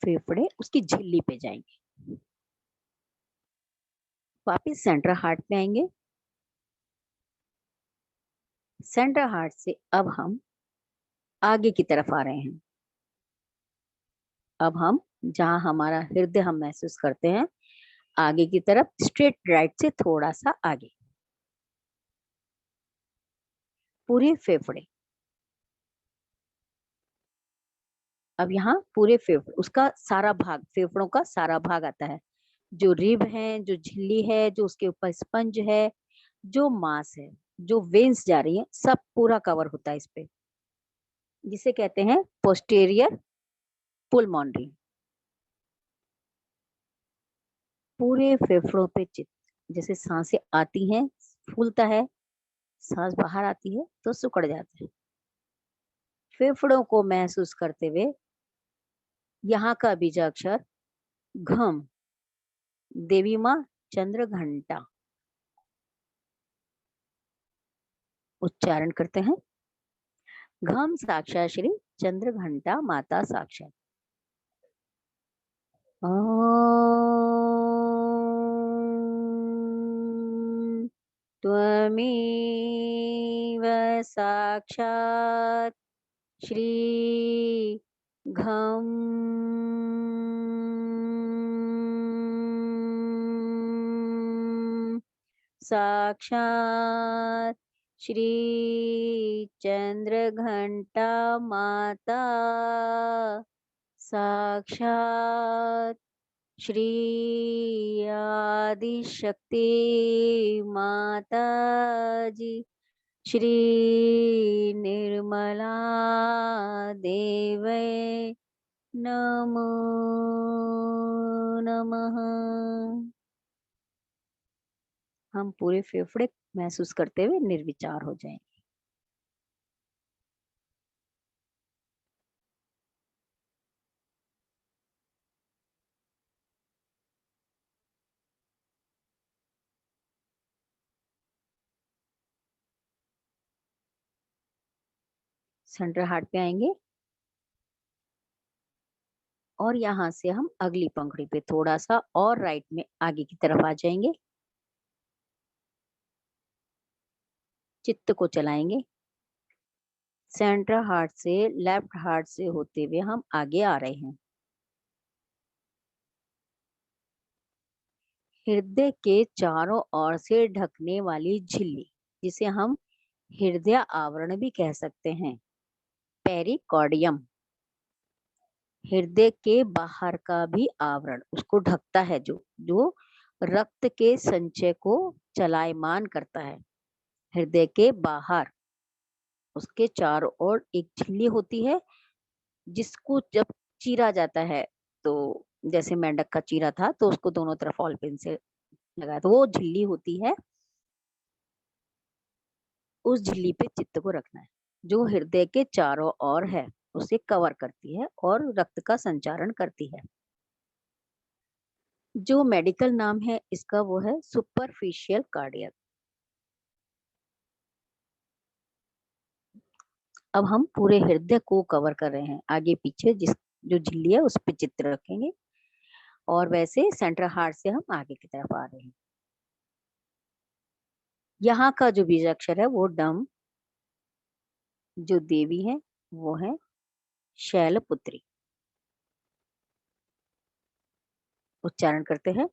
फेफड़े उसकी झिल्ली पे जाएंगे, वापिस सेंट्रल हार्ट पे आएंगे। सेंट्रल हार्ट से अब हम आगे की तरफ आ रहे हैं। अब हम जहां हमारा हृदय हम महसूस करते हैं, आगे की तरफ, स्ट्रेट राइट से थोड़ा सा आगे। पूरे फेफड़े, अब यहाँ पूरे फेफड़े, उसका सारा भाग, फेफड़ों का सारा भाग आता है। जो रिब है, जो झिल्ली है, जो उसके ऊपर स्पंज है, जो मांस है, जो वेन्स जा रही है, सब पूरा कवर होता है इस पे, जिसे कहते हैं पोस्टीरियर पुलमोनरी। पूरे फेफड़ों पे चित्त, जैसे सांसें आती हैं फूलता है, सांस बाहर आती है तो सिकुड़ जाता है। फेफड़ों को महसूस करते हुए यहाँ का बीजाक्षर घम, देवी माँ चंद्र घंटा उच्चारण करते हैं। घम साक्षात श्री चंद्र घंटा माता साक्षात। ओम त्वमेव साक्षात् श्री घम साक्षात् श्री चंद्र घंटा माता साक्षात् श्री आदिशक्ति माता जी, श्री निर्मला देवै नमो नमः। हम पूरे फेफड़े महसूस करते हुए निर्विचार हो जाएंगे। सेंटर हार्ट पे आएंगे और यहाँ से हम अगली पंखुड़ी पे थोड़ा सा और राइट में आगे की तरफ आ जाएंगे। चित्त को चलाएंगे। सेंट्रल हार्ट से लेफ्ट हार्ट से होते हुए हम आगे आ रहे हैं। हृदय के चारों ओर से ढकने वाली झिल्ली, जिसे हम हृदय आवरण भी कह सकते हैं, पेरिकॉर्डियम, हृदय के बाहर का भी आवरण उसको ढकता है, जो जो रक्त के संचय को चलायमान करता है। हृदय के बाहर उसके चारों ओर एक झिल्ली होती है, जिसको जब चीरा जाता है, तो जैसे मेंढक का चीरा था तो उसको दोनों तरफ ऑल पिन से लगाया, तो वो झिल्ली होती है। उस झिल्ली पे चित्त को रखना है, जो हृदय के चारों ओर है, उसे कवर करती है और रक्त का संचारण करती है। जो मेडिकल नाम है इसका वो है सुपरफिशियल कार्डियक। अब हम पूरे हृदय को कवर कर रहे हैं, आगे पीछे जिस जो झिल्ली है उस पे चित्त रखेंगे और वैसे सेंट्रल हार्ट से हम आगे की तरफ आ रहे हैं। यहाँ का जो बीजाक्षर है वो डम, जो देवी है वो है शैलपुत्री। उच्चारण करते हैं।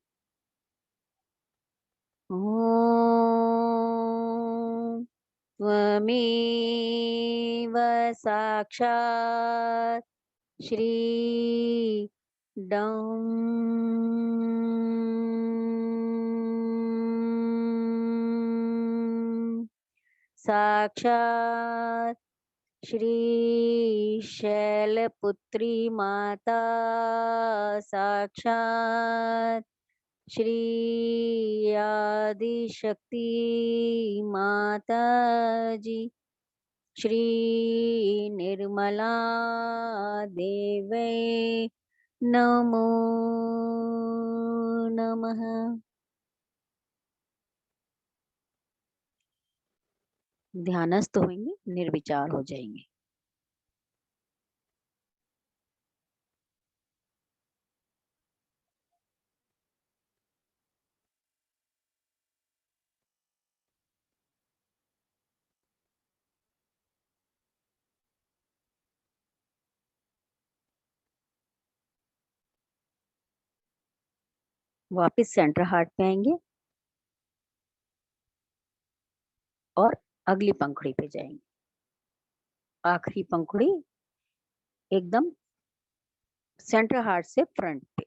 ओम त्वमेव साक्षात् श्री डम साक्षात् श्री शैलपुत्री माता साक्षात् श्री आदिशक्ति माता जी, श्री निर्मला देवै नमो नमः। ध्यानस्थ होंगे, निर्विचार हो जाएंगे। वापिस सेंटर हार्ट पे आएंगे और अगली पंखुड़ी पे जाएंगे। आखिरी पंखुड़ी एकदम सेंट्रल हार्ट से फ्रंट पे,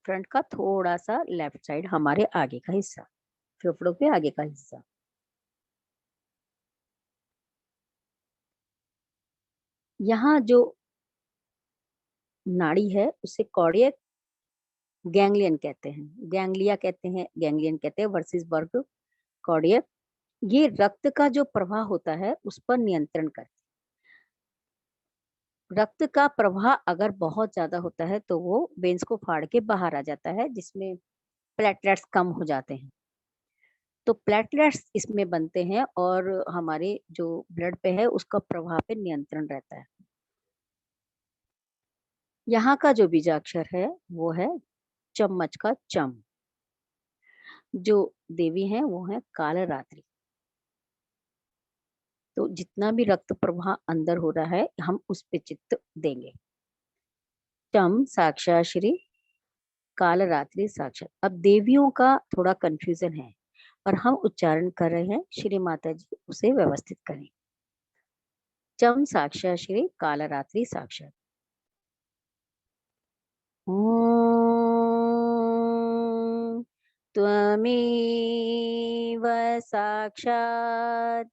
फ्रंट का थोड़ा सा लेफ्ट साइड हमारे आगे का हिस्सा, फेफड़ों के आगे का हिस्सा। यहाँ जो नाड़ी है उसे कॉर्डियक गैंग्लियन कहते हैं, गैंग्लिया कहते हैं, गैंग्लियन कहते हैं वर्सेस वर्ग कॉर्डियक। ये रक्त का जो प्रवाह होता है उस पर नियंत्रण करते हैं। रक्त का प्रवाह अगर बहुत ज्यादा होता है तो वो वेन्स को फाड़ के बाहर आ जाता है, जिसमें प्लेटलेट्स कम हो जाते हैं। तो प्लेटलेट्स इसमें बनते हैं और हमारे जो ब्लड पे है उसका प्रवाह पे नियंत्रण रहता है। यहाँ का जो बीजाक्षर है वो है चम्मच का चम। जो देवी है वो है कालरात्रि। तो जितना भी रक्त प्रवाह अंदर हो रहा है हम उस पे चित्त देंगे। चम साक्षात श्री, कालरात्रि साक्षात। अब देवियों का थोड़ा कंफ्यूजन है और हम उच्चारण कर रहे हैं, श्री माता जी उसे व्यवस्थित करें। चम साक्षात श्री, कालरात्रि साक्षात। ओम त्वमेव साक्षात्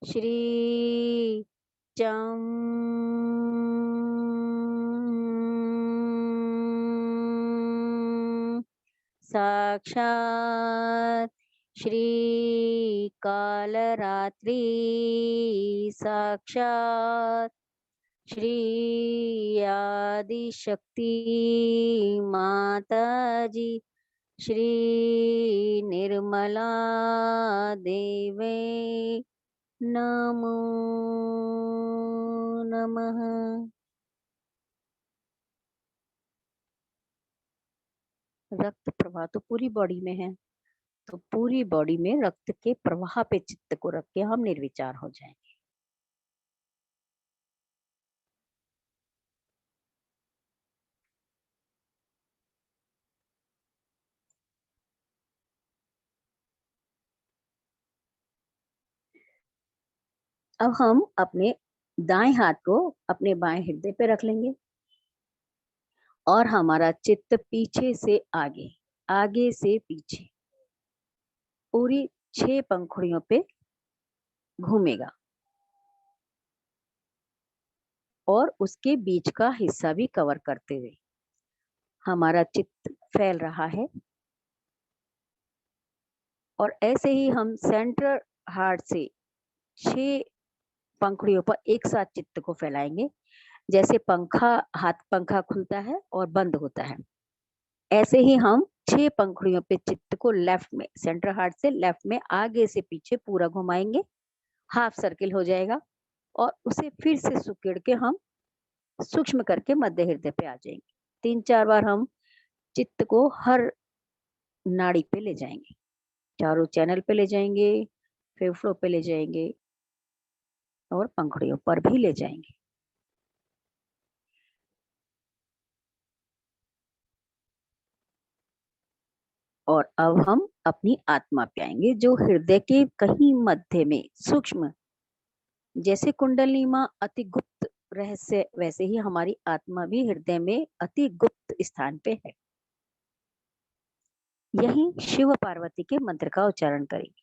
श्री चम साक्षात् श्री कालरात्रि साक्षात् श्री आदिशक्ति माता जी श्री निर्मला देवे नमो नमः। रक्त प्रवाह तो पूरी बॉडी में है, तो पूरी बॉडी में रक्त के प्रवाह पे चित्त को रख के हम निर्विचार हो जाएंगे। अब हम अपने दाएं हाथ को अपने बाएं हृदय पे रख लेंगे और हमारा चित्त पीछे से आगे, आगे से पीछे पूरी 6 पंखुड़ियों पे घूमेगा और उसके बीच का हिस्सा भी कवर करते हुए हमारा चित्त फैल रहा है। और ऐसे ही हम सेंट्रल हार्ट से 6 पंखुड़ियों पर एक साथ चित्त को फैलाएंगे, जैसे पंखा, हाथ पंखा खुलता है और बंद होता है। ऐसे ही हम 6 पंखुड़ियों पे चित्त को लेफ्ट में, सेंट्रल हार्ट से लेफ्ट में आगे से पीछे पूरा घुमाएंगे, हाफ सर्किल हो जाएगा और उसे फिर से सुकेड़ के हम सूक्ष्म करके मध्य हृदय पे आ जाएंगे। 3-4 बार हम चित्त को हर नाड़ी पे ले जाएंगे, चारों चैनल पे ले जाएंगे, फेफड़ों पे ले जाएंगे और पंखुड़ियों पर भी ले जाएंगे। और अब हम अपनी आत्मा पे आएंगे, जो हृदय के कहीं मध्य में सूक्ष्म, जैसे कुंडलिनी मां अति गुप्त रहस्य, वैसे ही हमारी आत्मा भी हृदय में अति गुप्त स्थान पे है। यही शिव पार्वती के मंत्र का उच्चारण करेंगे।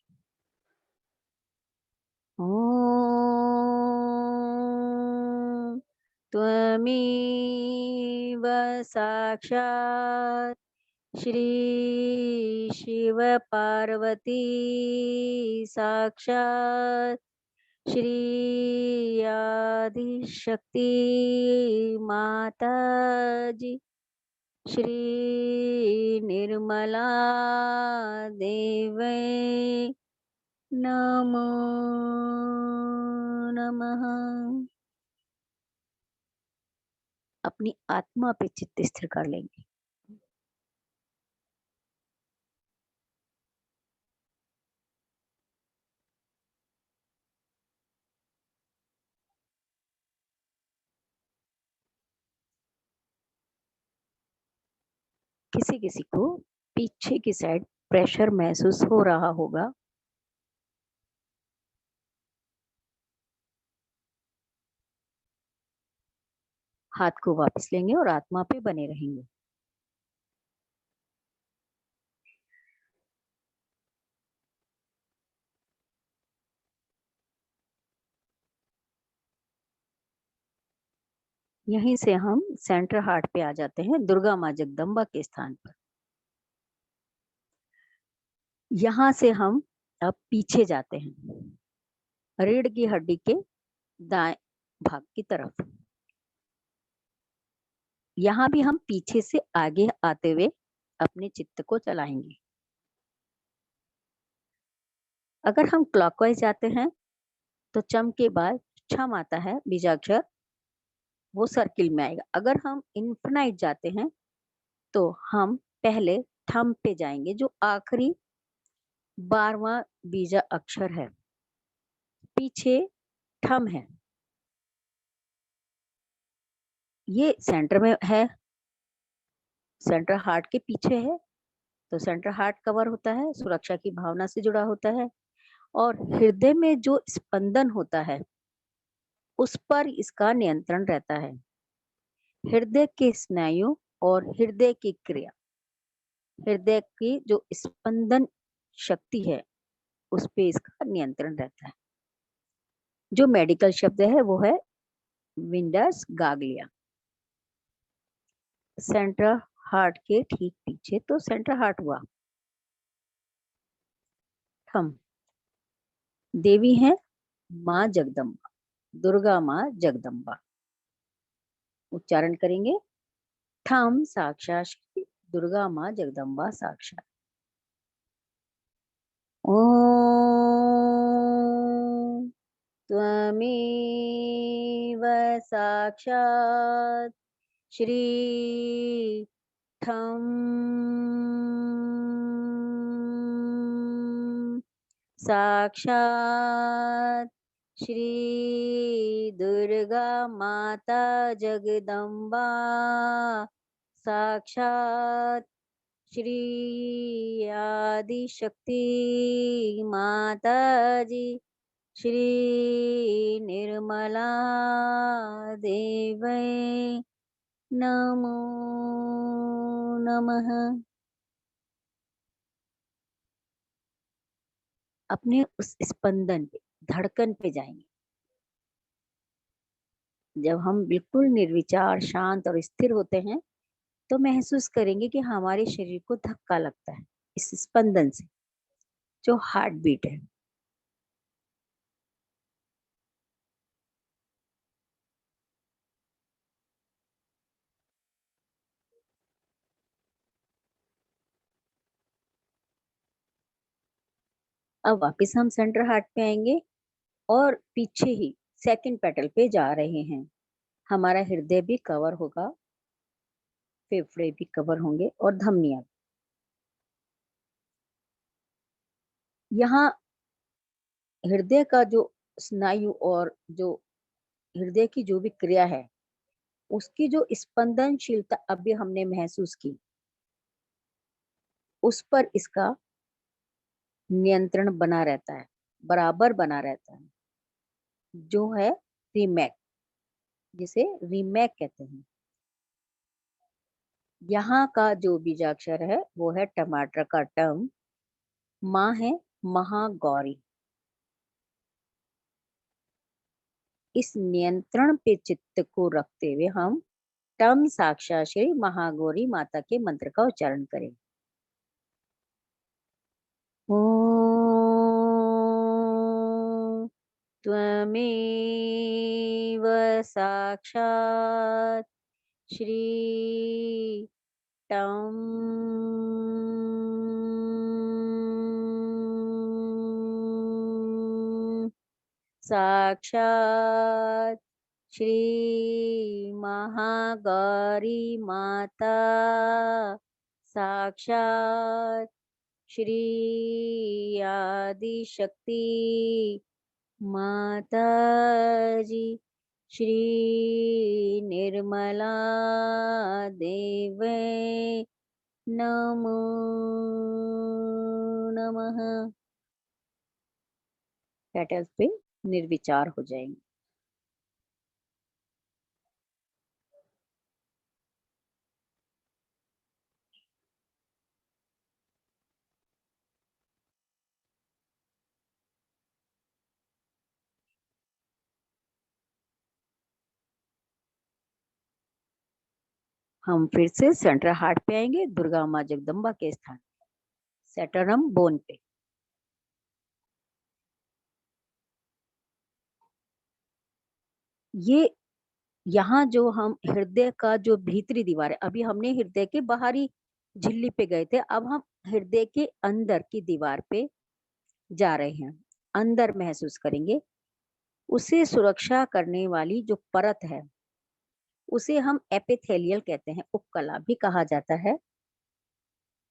ओम त्वमेव साक्षात् श्री शिव पार्वती साक्षात् श्री आदिशक्ति माता जी श्री निर्मला देवे नमो नमः। अपनी आत्मा पे चित्त स्थिर कर लेंगे। किसी किसी को पीछे की साइड प्रेशर महसूस हो रहा होगा। हाथ को वापस लेंगे और आत्मा पे बने रहेंगे। यहीं से हम सेंटर हार्ट पे आ जाते हैं, दुर्गा माँ जगदम्बा के स्थान पर। यहाँ से हम अब पीछे जाते हैं रीढ़ की हड्डी के दाएं भाग की तरफ। यहाँ भी हम पीछे से आगे आते हुए अपने चित्त को चलाएंगे। अगर हम क्लॉकवाइज जाते हैं तो चम के बाद छम आता है बीजाक्षर, वो सर्किल में आएगा। अगर हम इन्फिनाइट जाते हैं तो हम पहले थम पे जाएंगे, जो आखिरी 12वां बीजा अक्षर है। पीछे थम है, ये सेंटर में है, सेंटर हार्ट के पीछे है। तो सेंटर हार्ट कवर होता है, सुरक्षा की भावना से जुड़ा होता है। और हृदय में जो स्पंदन होता है उस पर इसका नियंत्रण रहता है। हृदय के स्नायु और हृदय की क्रिया, हृदय की जो स्पंदन शक्ति है उस पे इसका नियंत्रण रहता है। जो मेडिकल शब्द है वो है विंडर्स गागलिया। सेंट्रल हार्ट के ठीक पीछे तो सेंट्रल हार्ट हुआ। हम देवी हैं माँ जगदम्बा, दुर्गा माँ जगदम्बा। उच्चारण करेंगे, ठम साक्षात श्री दुर्गा माँ जगदम्बा साक्षात। ओम त्वमेव साक्षात् श्री ठम साक्षात् श्री दुर्गा माता जगदम्बा साक्षात् श्री आदिशक्ति माता जी श्री निर्मला देवै नमो नमः। अपने उस स्पंदन पे, धड़कन पे जाएंगे। जब हम बिल्कुल निर्विचार, शांत और स्थिर होते हैं तो महसूस करेंगे कि हमारे शरीर को धक्का लगता है इस स्पंदन से, जो हार्ट बीट है। अब वापस हम सेंटर हार्ट पे आएंगे और पीछे ही सेकंड पेटल पे जा रहे हैं। हमारा हृदय भी कवर होगा, फेफड़े भी कवर होंगे और धमनियां। यहाँ हृदय का जो स्नायु और जो हृदय की जो भी क्रिया है उसकी जो स्पंदनशीलता अभी हमने महसूस की, उस पर इसका नियंत्रण बना रहता है, बराबर बना रहता है, जो है रीमैक, जिसे रीमैक कहते हैं। यहाँ का जो बीजाक्षर है वो है टमाटर का टम। माँ है महागौरी। इस नियंत्रण पे चित्त को रखते हुए हम टम साक्षात श्री महागौरी माता के मंत्र का उच्चारण करें। ओम त्वमेव साक्षात् श्री टम साक्षात् श्री महागौरी माता साक्षात् श्री आदिशक्ति माता जी श्री निर्मला देवे नमो नमः। पेटल्स पे निर्विचार हो जाएंगे। हम फिर से सेंट्रल हार्ट पे आएंगे, दुर्गा माँ जगदम्बा के स्थान, सैटर्नम बोन पे। ये यहाँ जो हम हृदय का जो भीतरी दीवार है, अभी हमने हृदय के बाहरी झिल्ली पे गए थे, अब हम हृदय के अंदर की दीवार पे जा रहे हैं, अंदर महसूस करेंगे। उसे सुरक्षा करने वाली जो परत है उसे हम एपिथेलियल कहते हैं, उपकला भी कहा जाता है।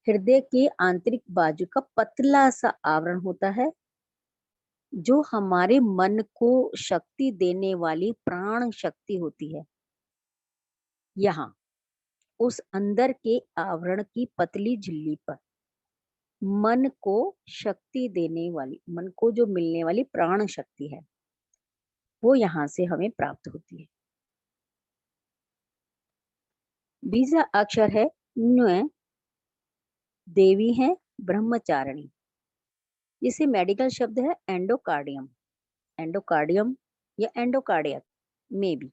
हृदय के आंतरिक बाजू का पतला सा आवरण होता है जो हमारे मन को शक्ति देने वाली प्राण शक्ति होती है। यहाँ उस अंदर के आवरण की पतली झिल्ली पर मन को शक्ति देने वाली, मन को जो मिलने वाली प्राण शक्ति है वो यहाँ से हमें प्राप्त होती है। बीजा अक्षर है न्य, देवी है ब्रह्मचारिणी, जिसे मेडिकल शब्द है एंडोकार्डियम, एंडोकार्डियम या एंडोकार्डियक में भी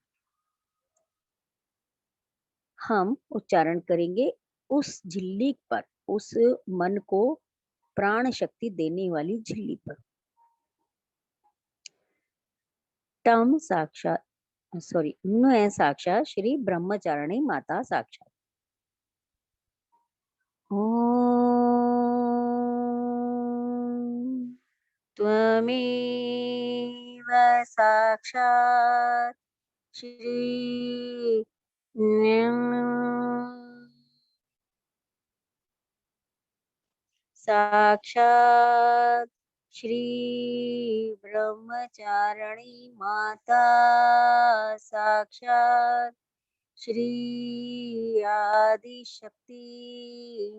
हम उच्चारण करेंगे उस झिल्ली पर, उस मन को प्राण शक्ति देने वाली झिल्ली पर। तम साक्षात न्य साक्षात श्री ब्रह्मचारिणी माता साक्षात। ओम त्वमेव साक्षात् श्री साक्षात् श्री ब्रह्मचारिणी माता साक्षात् श्री आदिशक्ति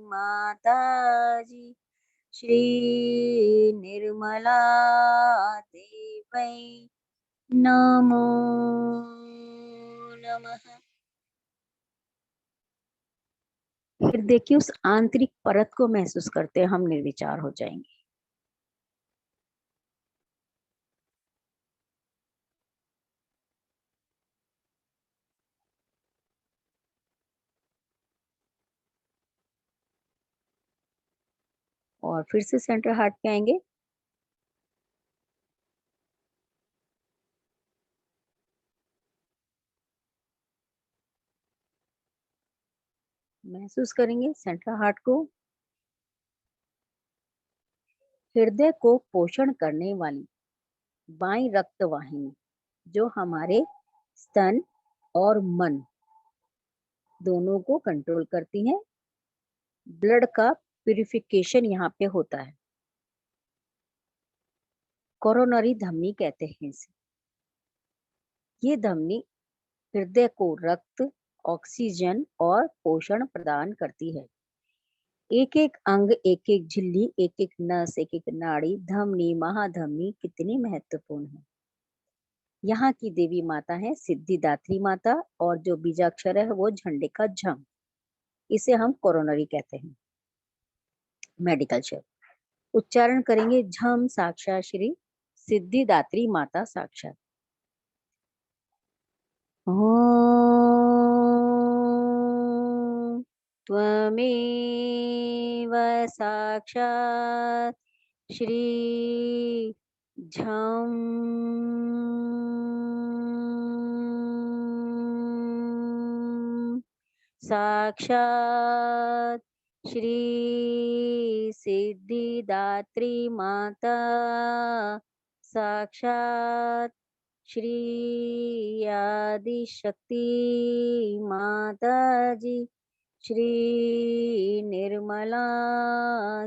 माता जी श्री निर्मला देवै नमो नमः। फिर देखिए उस आंतरिक परत को महसूस करते हम निर्विचार हो जाएंगे। और फिर से सेंट्रल हार्ट पे आएंगे। महसूस करेंगे सेंट्रल हार्ट को। हृदय को पोषण करने वाली बाईं रक्त वाहिनी जो हमारे स्तन और मन दोनों को कंट्रोल करती है। ब्लड का प्यूरिफिकेशन यहाँ पे होता है, कोरोनरी धमनी कहते हैं इसे। ये धमनी हृदय को रक्त, ऑक्सीजन और पोषण प्रदान करती है। एक एक अंग, एक एक झिल्ली, एक एक नस, एक एक नाड़ी, धमनी, महाधमनी कितनी महत्वपूर्ण है। यहाँ की देवी माता है सिद्धिदात्री माता, और जो बीजाक्षर है वो झंडे का झम, इसे हम कोरोनरी कहते हैं, मेडिकल शब्द। उच्चारण करेंगे झम साक्षात श्री सिद्धिदात्री माता साक्षात। ओम त्वमेव साक्षात् श्री झम साक्षात् श्री सिद्धिदात्री माता साक्षात् श्री आदिशक्ति माता जी श्री निर्मला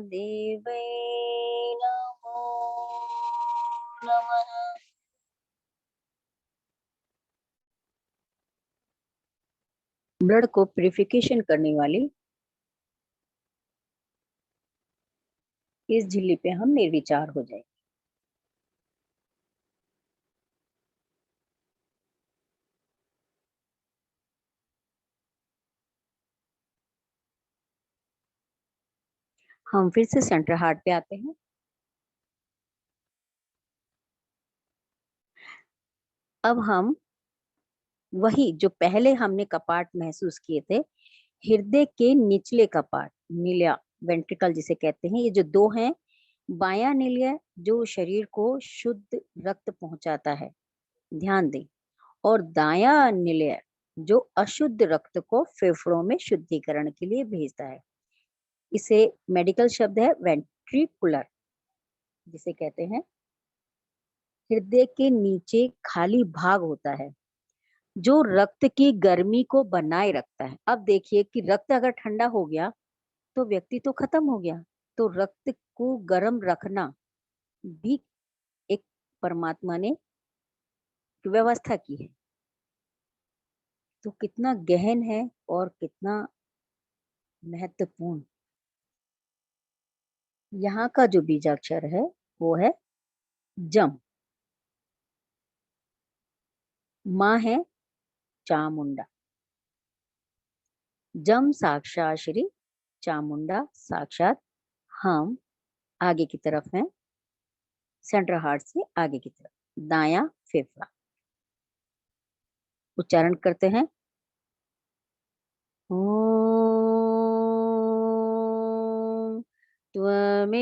देवै नमो नमः। ब्लड को प्यूरिफिकेशन करने वाली इस झिल्ली पे हम निर्विचार हो जाए। हम फिर से सेंट्रल हार्ट पे आते हैं। अब हम वही जो पहले हमने कपाट महसूस किए थे हृदय के निचले कपाट, नीलिया वेंट्रिकल जिसे कहते हैं, ये जो दो हैं, बायां नीलिया जो शरीर को शुद्ध रक्त पहुंचाता है, ध्यान दें, और दायां निलय जो अशुद्ध रक्त को फेफड़ों में शुद्धिकरण के लिए भेजता है। इसे मेडिकल शब्द है वेंट्रिकुलर जिसे कहते हैं। हृदय के नीचे खाली भाग होता है जो रक्त की गर्मी को बनाए रखता है। अब देखिए कि रक्त अगर ठंडा हो गया तो व्यक्ति तो खत्म हो गया, तो रक्त को गर्म रखना भी एक परमात्मा ने व्यवस्था की है। तो कितना गहन है और कितना महत्वपूर्ण। यहाँ का जो बीजाक्षर है वो है जम। माँ है चामुंडा। जम साक्षात श्री चामुंडा साक्षात हम आगे की तरफ है, सेंट्रल हार्ट से आगे की तरफ, दाया फेफड़ा। उच्चारण करते हैं ओम त्वमेव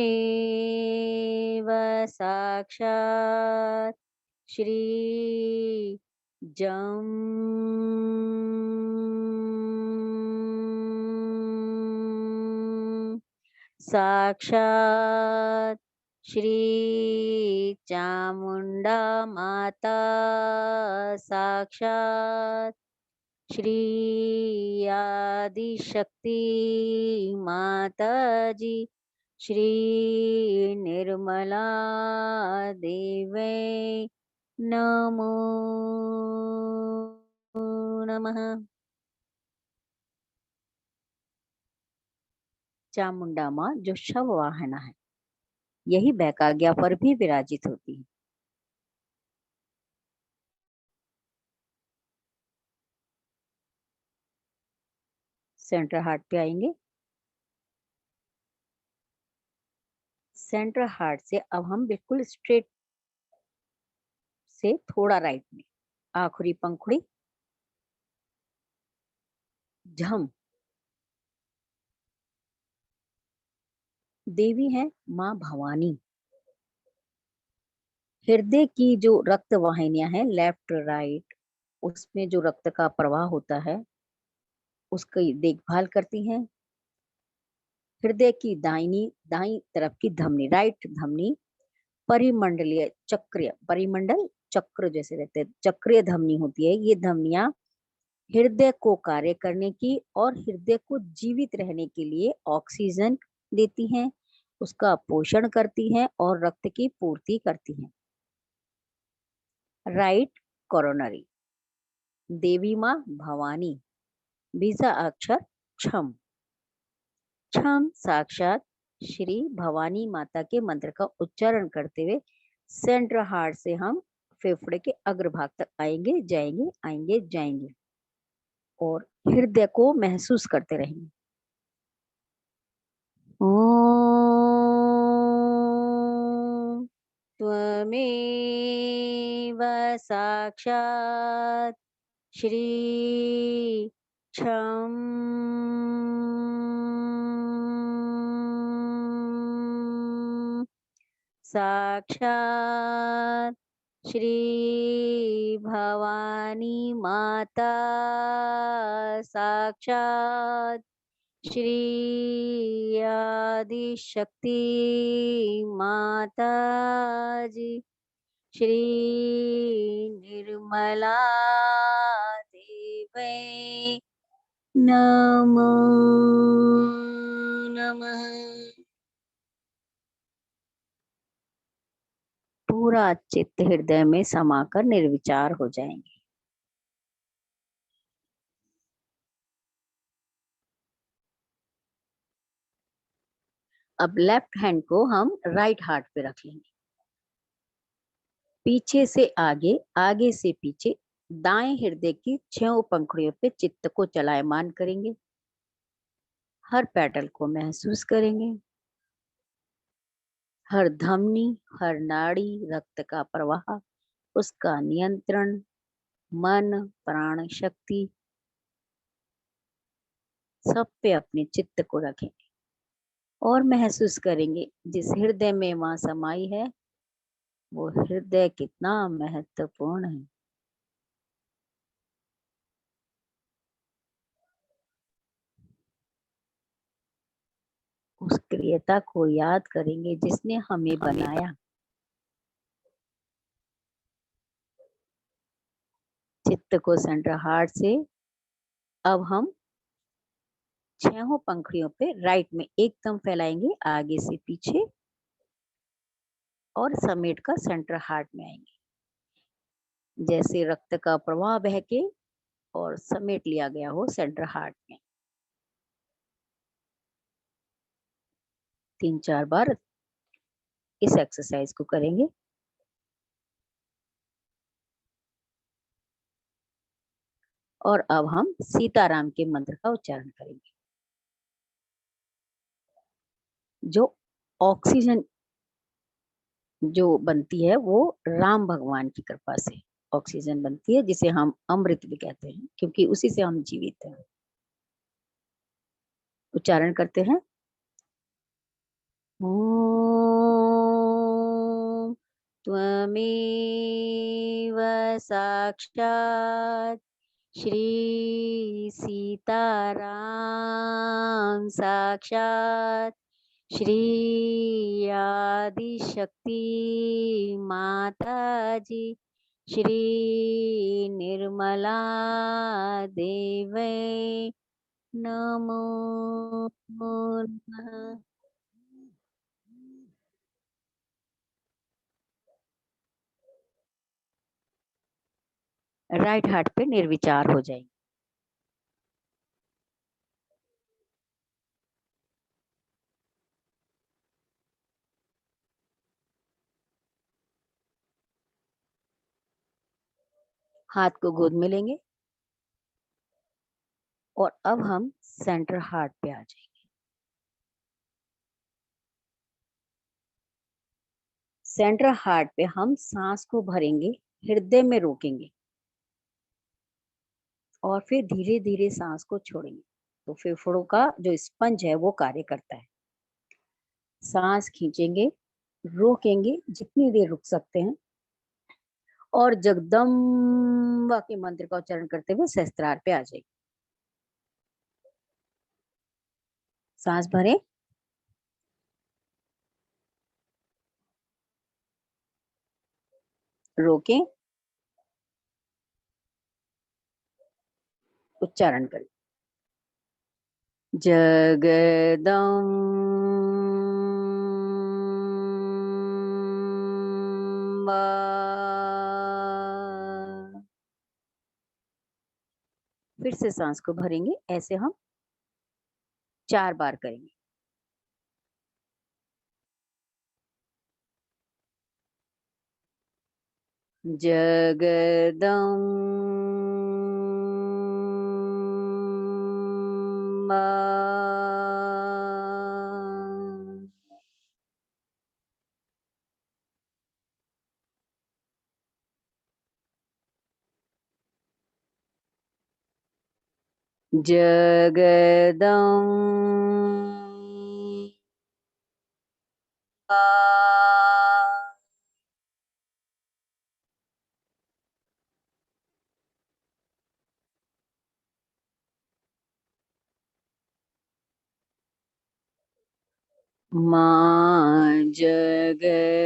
साक्षात् श्री जम साक्षात् श्री चामुंडा माता साक्षात् श्री आदिशक्ति माता जी श्री निर्मला देवे नमो नमः। चामुंडा माँ जो शव वाहना है, यही बैकाज्ञा पर भी विराजित होती है। सेंट्रल हार्ट पे आएंगे। सेंट्रल हार्ट से अब हम बिल्कुल स्ट्रेट से थोड़ा राइट में, आखिरी पंखुड़ी झम। देवी है माँ भवानी। हृदय की जो रक्त वाहिनियां हैं लेफ्ट राइट, उसमें जो रक्त का प्रवाह होता है उसकी देखभाल करती हैं। हृदय की दाई तरफ की धमनी, राइट धमनी परिमंडलीय चक्रीय, परिमंडल चक्र जैसे रहते हैं, चक्रीय धमनी होती है। ये धमनियां हृदय को कार्य करने की और हृदय को जीवित रहने के लिए ऑक्सीजन देती हैं, उसका पोषण करती हैं और रक्त की पूर्ति करती हैं। राइट कोरोनरी, देवी माँ भवानी, बीजा अक्षर छम। छम साक्षात श्री भवानी माता के मंत्र का उच्चारण करते हुए सेंट्रल हार्ट से हम फेफड़े के अग्रभाग तक आएंगे जाएंगे आएंगे जाएंगे और हृदय को महसूस करते रहेंगे। ओम त्वमेव साक्षात् श्री छम साक्षात् श्री भवानी माता साक्षात् श्री आदिशक्ति माता जी श्री निर्मला देवे नमो नमः। पूरा चित्त हृदय में समाकर निर्विचार हो जाएंगे। अब लेफ्ट हैंड को हम राइट हार्ट पे रख लेंगे, पीछे से आगे आगे से पीछे दाएं हृदय की 6 पंखुड़ियों पे चित्त को चलायमान करेंगे। हर पेटल को महसूस करेंगे, हर धमनी हर नाड़ी, रक्त का प्रवाह, उसका नियंत्रण, मन प्राण शक्ति सब पे अपने चित्त को रखेंगे और महसूस करेंगे जिस हृदय में माँ समाई है वो हृदय कितना महत्वपूर्ण है। उस क्रिएता को याद करेंगे जिसने हमें बनाया। चित्त को सेंट्रल हार्ट से अब हम छहों पंखुड़ियों पे राइट में एकदम फैलाएंगे, आगे से पीछे, और समेट कर सेंट्रल हार्ट में आएंगे। जैसे रक्त का प्रवाह बह के और समेट लिया गया हो सेंट्रल हार्ट में। 3-4 बार इस एक्सरसाइज को करेंगे। और अब हम सीताराम के मंत्र का उच्चारण करेंगे। जो ऑक्सीजन जो बनती है वो राम भगवान की कृपा से ऑक्सीजन बनती है, जिसे हम अमृत भी कहते हैं, क्योंकि उसी से हम जीवित हैं। उच्चारण करते हैं। ओम त्वमेव साक्षात् श्री सीताराम साक्षात् श्री आदिशक्ति माता जी श्री निर्मला देवी नमो नमः। राइट हार्ट पे निर्विचार हो जाएंगे। हाथ को गोद में लेंगे और अब हम सेंटर हार्ट पे आ जाएंगे। सेंट्रल हार्ट पे हम सांस को भरेंगे, हृदय में रोकेंगे और फिर धीरे धीरे सांस को छोड़ेंगे। तो फेफड़ों का जो स्पंज है वो कार्य करता है। सांस खींचेंगे, रोकेंगे जितनी देर रुक सकते हैं, और जगदम्बा के मंत्र का उच्चारण करते हुए सहस्त्रार पे आ जाएंगे। सांस भरें, रोकें, उच्चारण करें। जगदम्बा। फिर से सांस को भरेंगे, ऐसे हम 4 बार करेंगे। जगदम्बा। जगदम्बा। माँ जगदम्बा।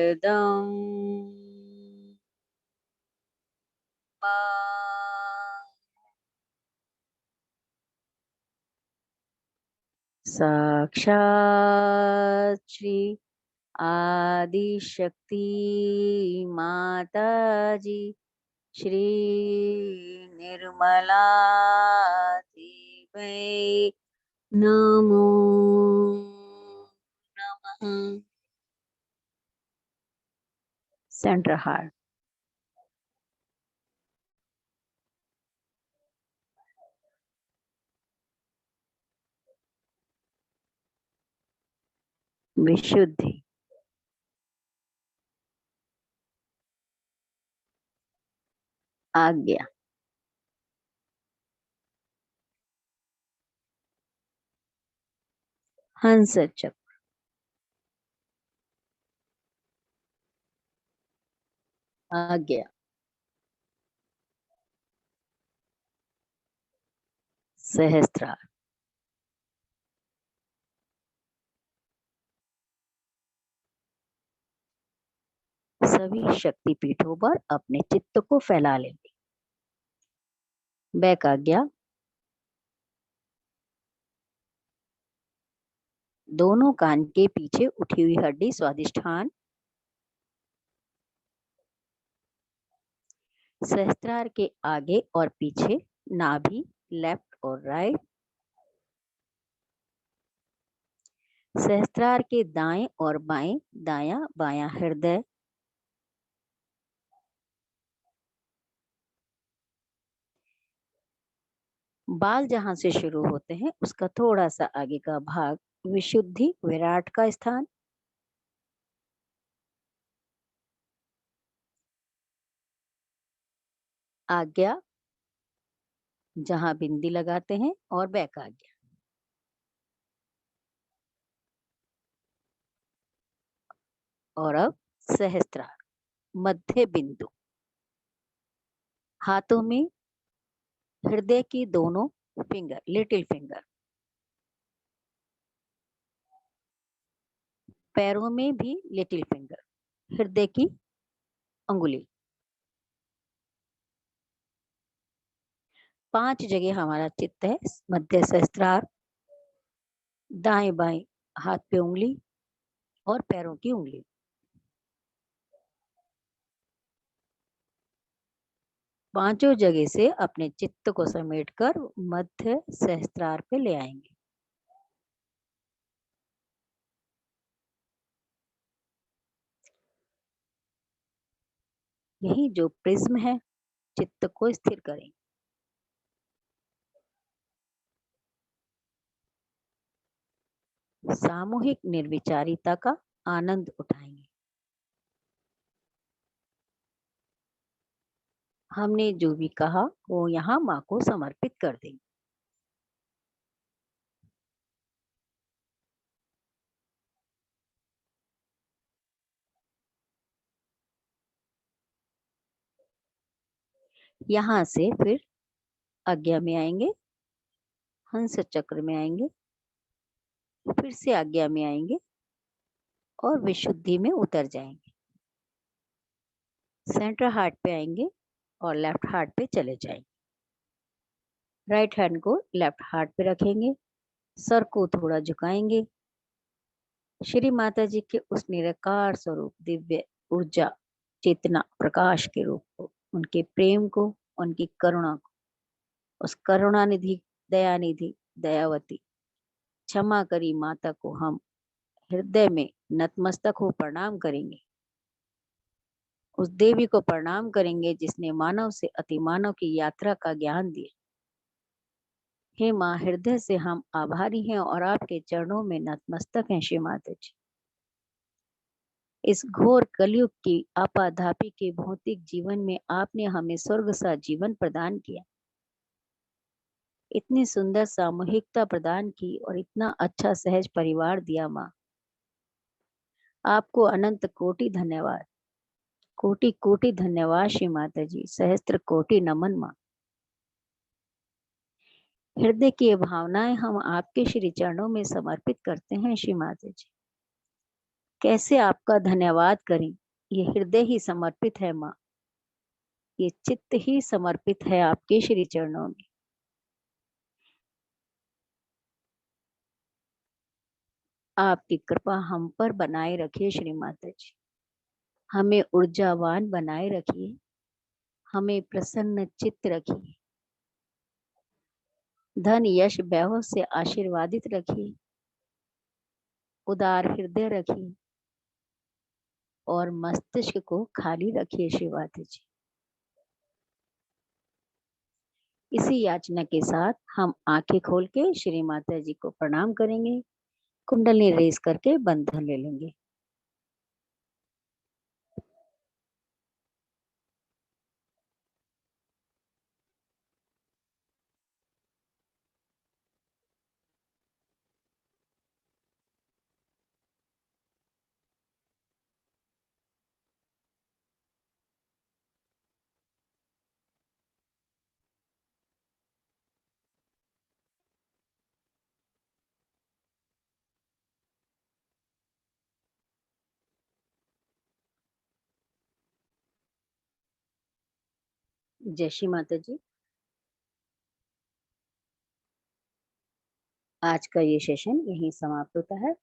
साक्षात श्री आदिशक्ति माता जी श्री निर्मला देवी नमो नमः। Central heart. विशुद्धि। आज्ञा। हंस चक्र, आज्ञा, सहस्त्रार, सभी शक्तिपीठों पर अपने चित्त को फैला लेंगे। बैक आज्ञा, दोनों कान के पीछे उठी हुई हड्डी स्वादिष्ठान, सहस्त्रार के आगे और पीछे नाभि, लेफ्ट और राइट, सहस्त्रार के दाएं और बाएं, दायां बायां हृदय, बाल जहां से शुरू होते हैं उसका थोड़ा सा आगे का भाग विशुद्धि विराट का स्थान, आज्ञा जहां बिंदी लगाते हैं और बैक आज्ञा, और अब सहस्त्रार मध्य बिंदु, हाथों में हृदय की दोनों फिंगर, लिटिल फिंगर, पैरों में भी लिटिल फिंगर, हृदय की अंगुली, 5 जगह हमारा चित्त है। मध्य सहस्त्रार, दाएं बाएं हाथ पे उंगली और पैरों की उंगली, पांचों जगह से अपने चित्त को समेटकर मध्य सहस्त्रार पे ले आएंगे। यही जो प्रिज्म है, चित्त को स्थिर करें। सामूहिक निर्विचारिता का आनंद उठाएंगे। हमने जो भी कहा वो यहाँ माँ को समर्पित कर देंगे। यहाँ से फिर आज्ञा में आएंगे, हंस चक्र में आएंगे, फिर से आज्ञा में आएंगे और विशुद्धि में उतर जाएंगे। सेंटर हार्ट पे आएंगे और लेफ्ट हार्ट पे चले जाएंगे। राइट हैंड को लेफ्ट हार्ट पे रखेंगे, सर को थोड़ा झुकाएंगे। श्री माता जी के उस निराकार स्वरूप दिव्य ऊर्जा चेतना प्रकाश के रूप को, उनके प्रेम को, उनकी करुणा को, उस करुणा निधि दया निधि दयावती क्षमा करी माता को हम हृदय में नतमस्तक हो प्रणाम करेंगे। उस देवी को प्रणाम करेंगे जिसने मानव से अति मानव की यात्रा का ज्ञान दिया। हे माँ, हृदय से हम आभारी हैं और आपके चरणों में नतमस्तक हैं। श्री माता जी, इस घोर कलयुग की आपाधापी के भौतिक जीवन में आपने हमें स्वर्ग सा जीवन प्रदान किया, इतनी सुंदर सामूहिकता प्रदान की और इतना अच्छा सहज परिवार दिया। माँ, आपको अनंत कोटि धन्यवाद, कोटि कोटि धन्यवाद। श्री माता जी, सहस्त्र कोटि नमन। माँ, हृदय की भावनाएं हम आपके श्री चरणों में समर्पित करते हैं। श्री माता जी, कैसे आपका धन्यवाद करें, ये हृदय ही समर्पित है। माँ, ये चित्त ही समर्पित है आपके श्री चरणों में। आपकी कृपा हम पर बनाए रखिए। श्री माता जी, हमें ऊर्जावान बनाए रखिए, हमें प्रसन्न चित्त रखिए, धन यश वैभव से आशीर्वादित रखिए, उदार हृदय रखिए और मस्तिष्क को खाली रखिए। श्री माता जी, इसी याचना के साथ हम आंखें खोल के श्री माता जी को प्रणाम करेंगे, कुंडली रेस करके बंधन ले लेंगे। जय श्री माता जी। आज का ये सेशन यहीं समाप्त होता है।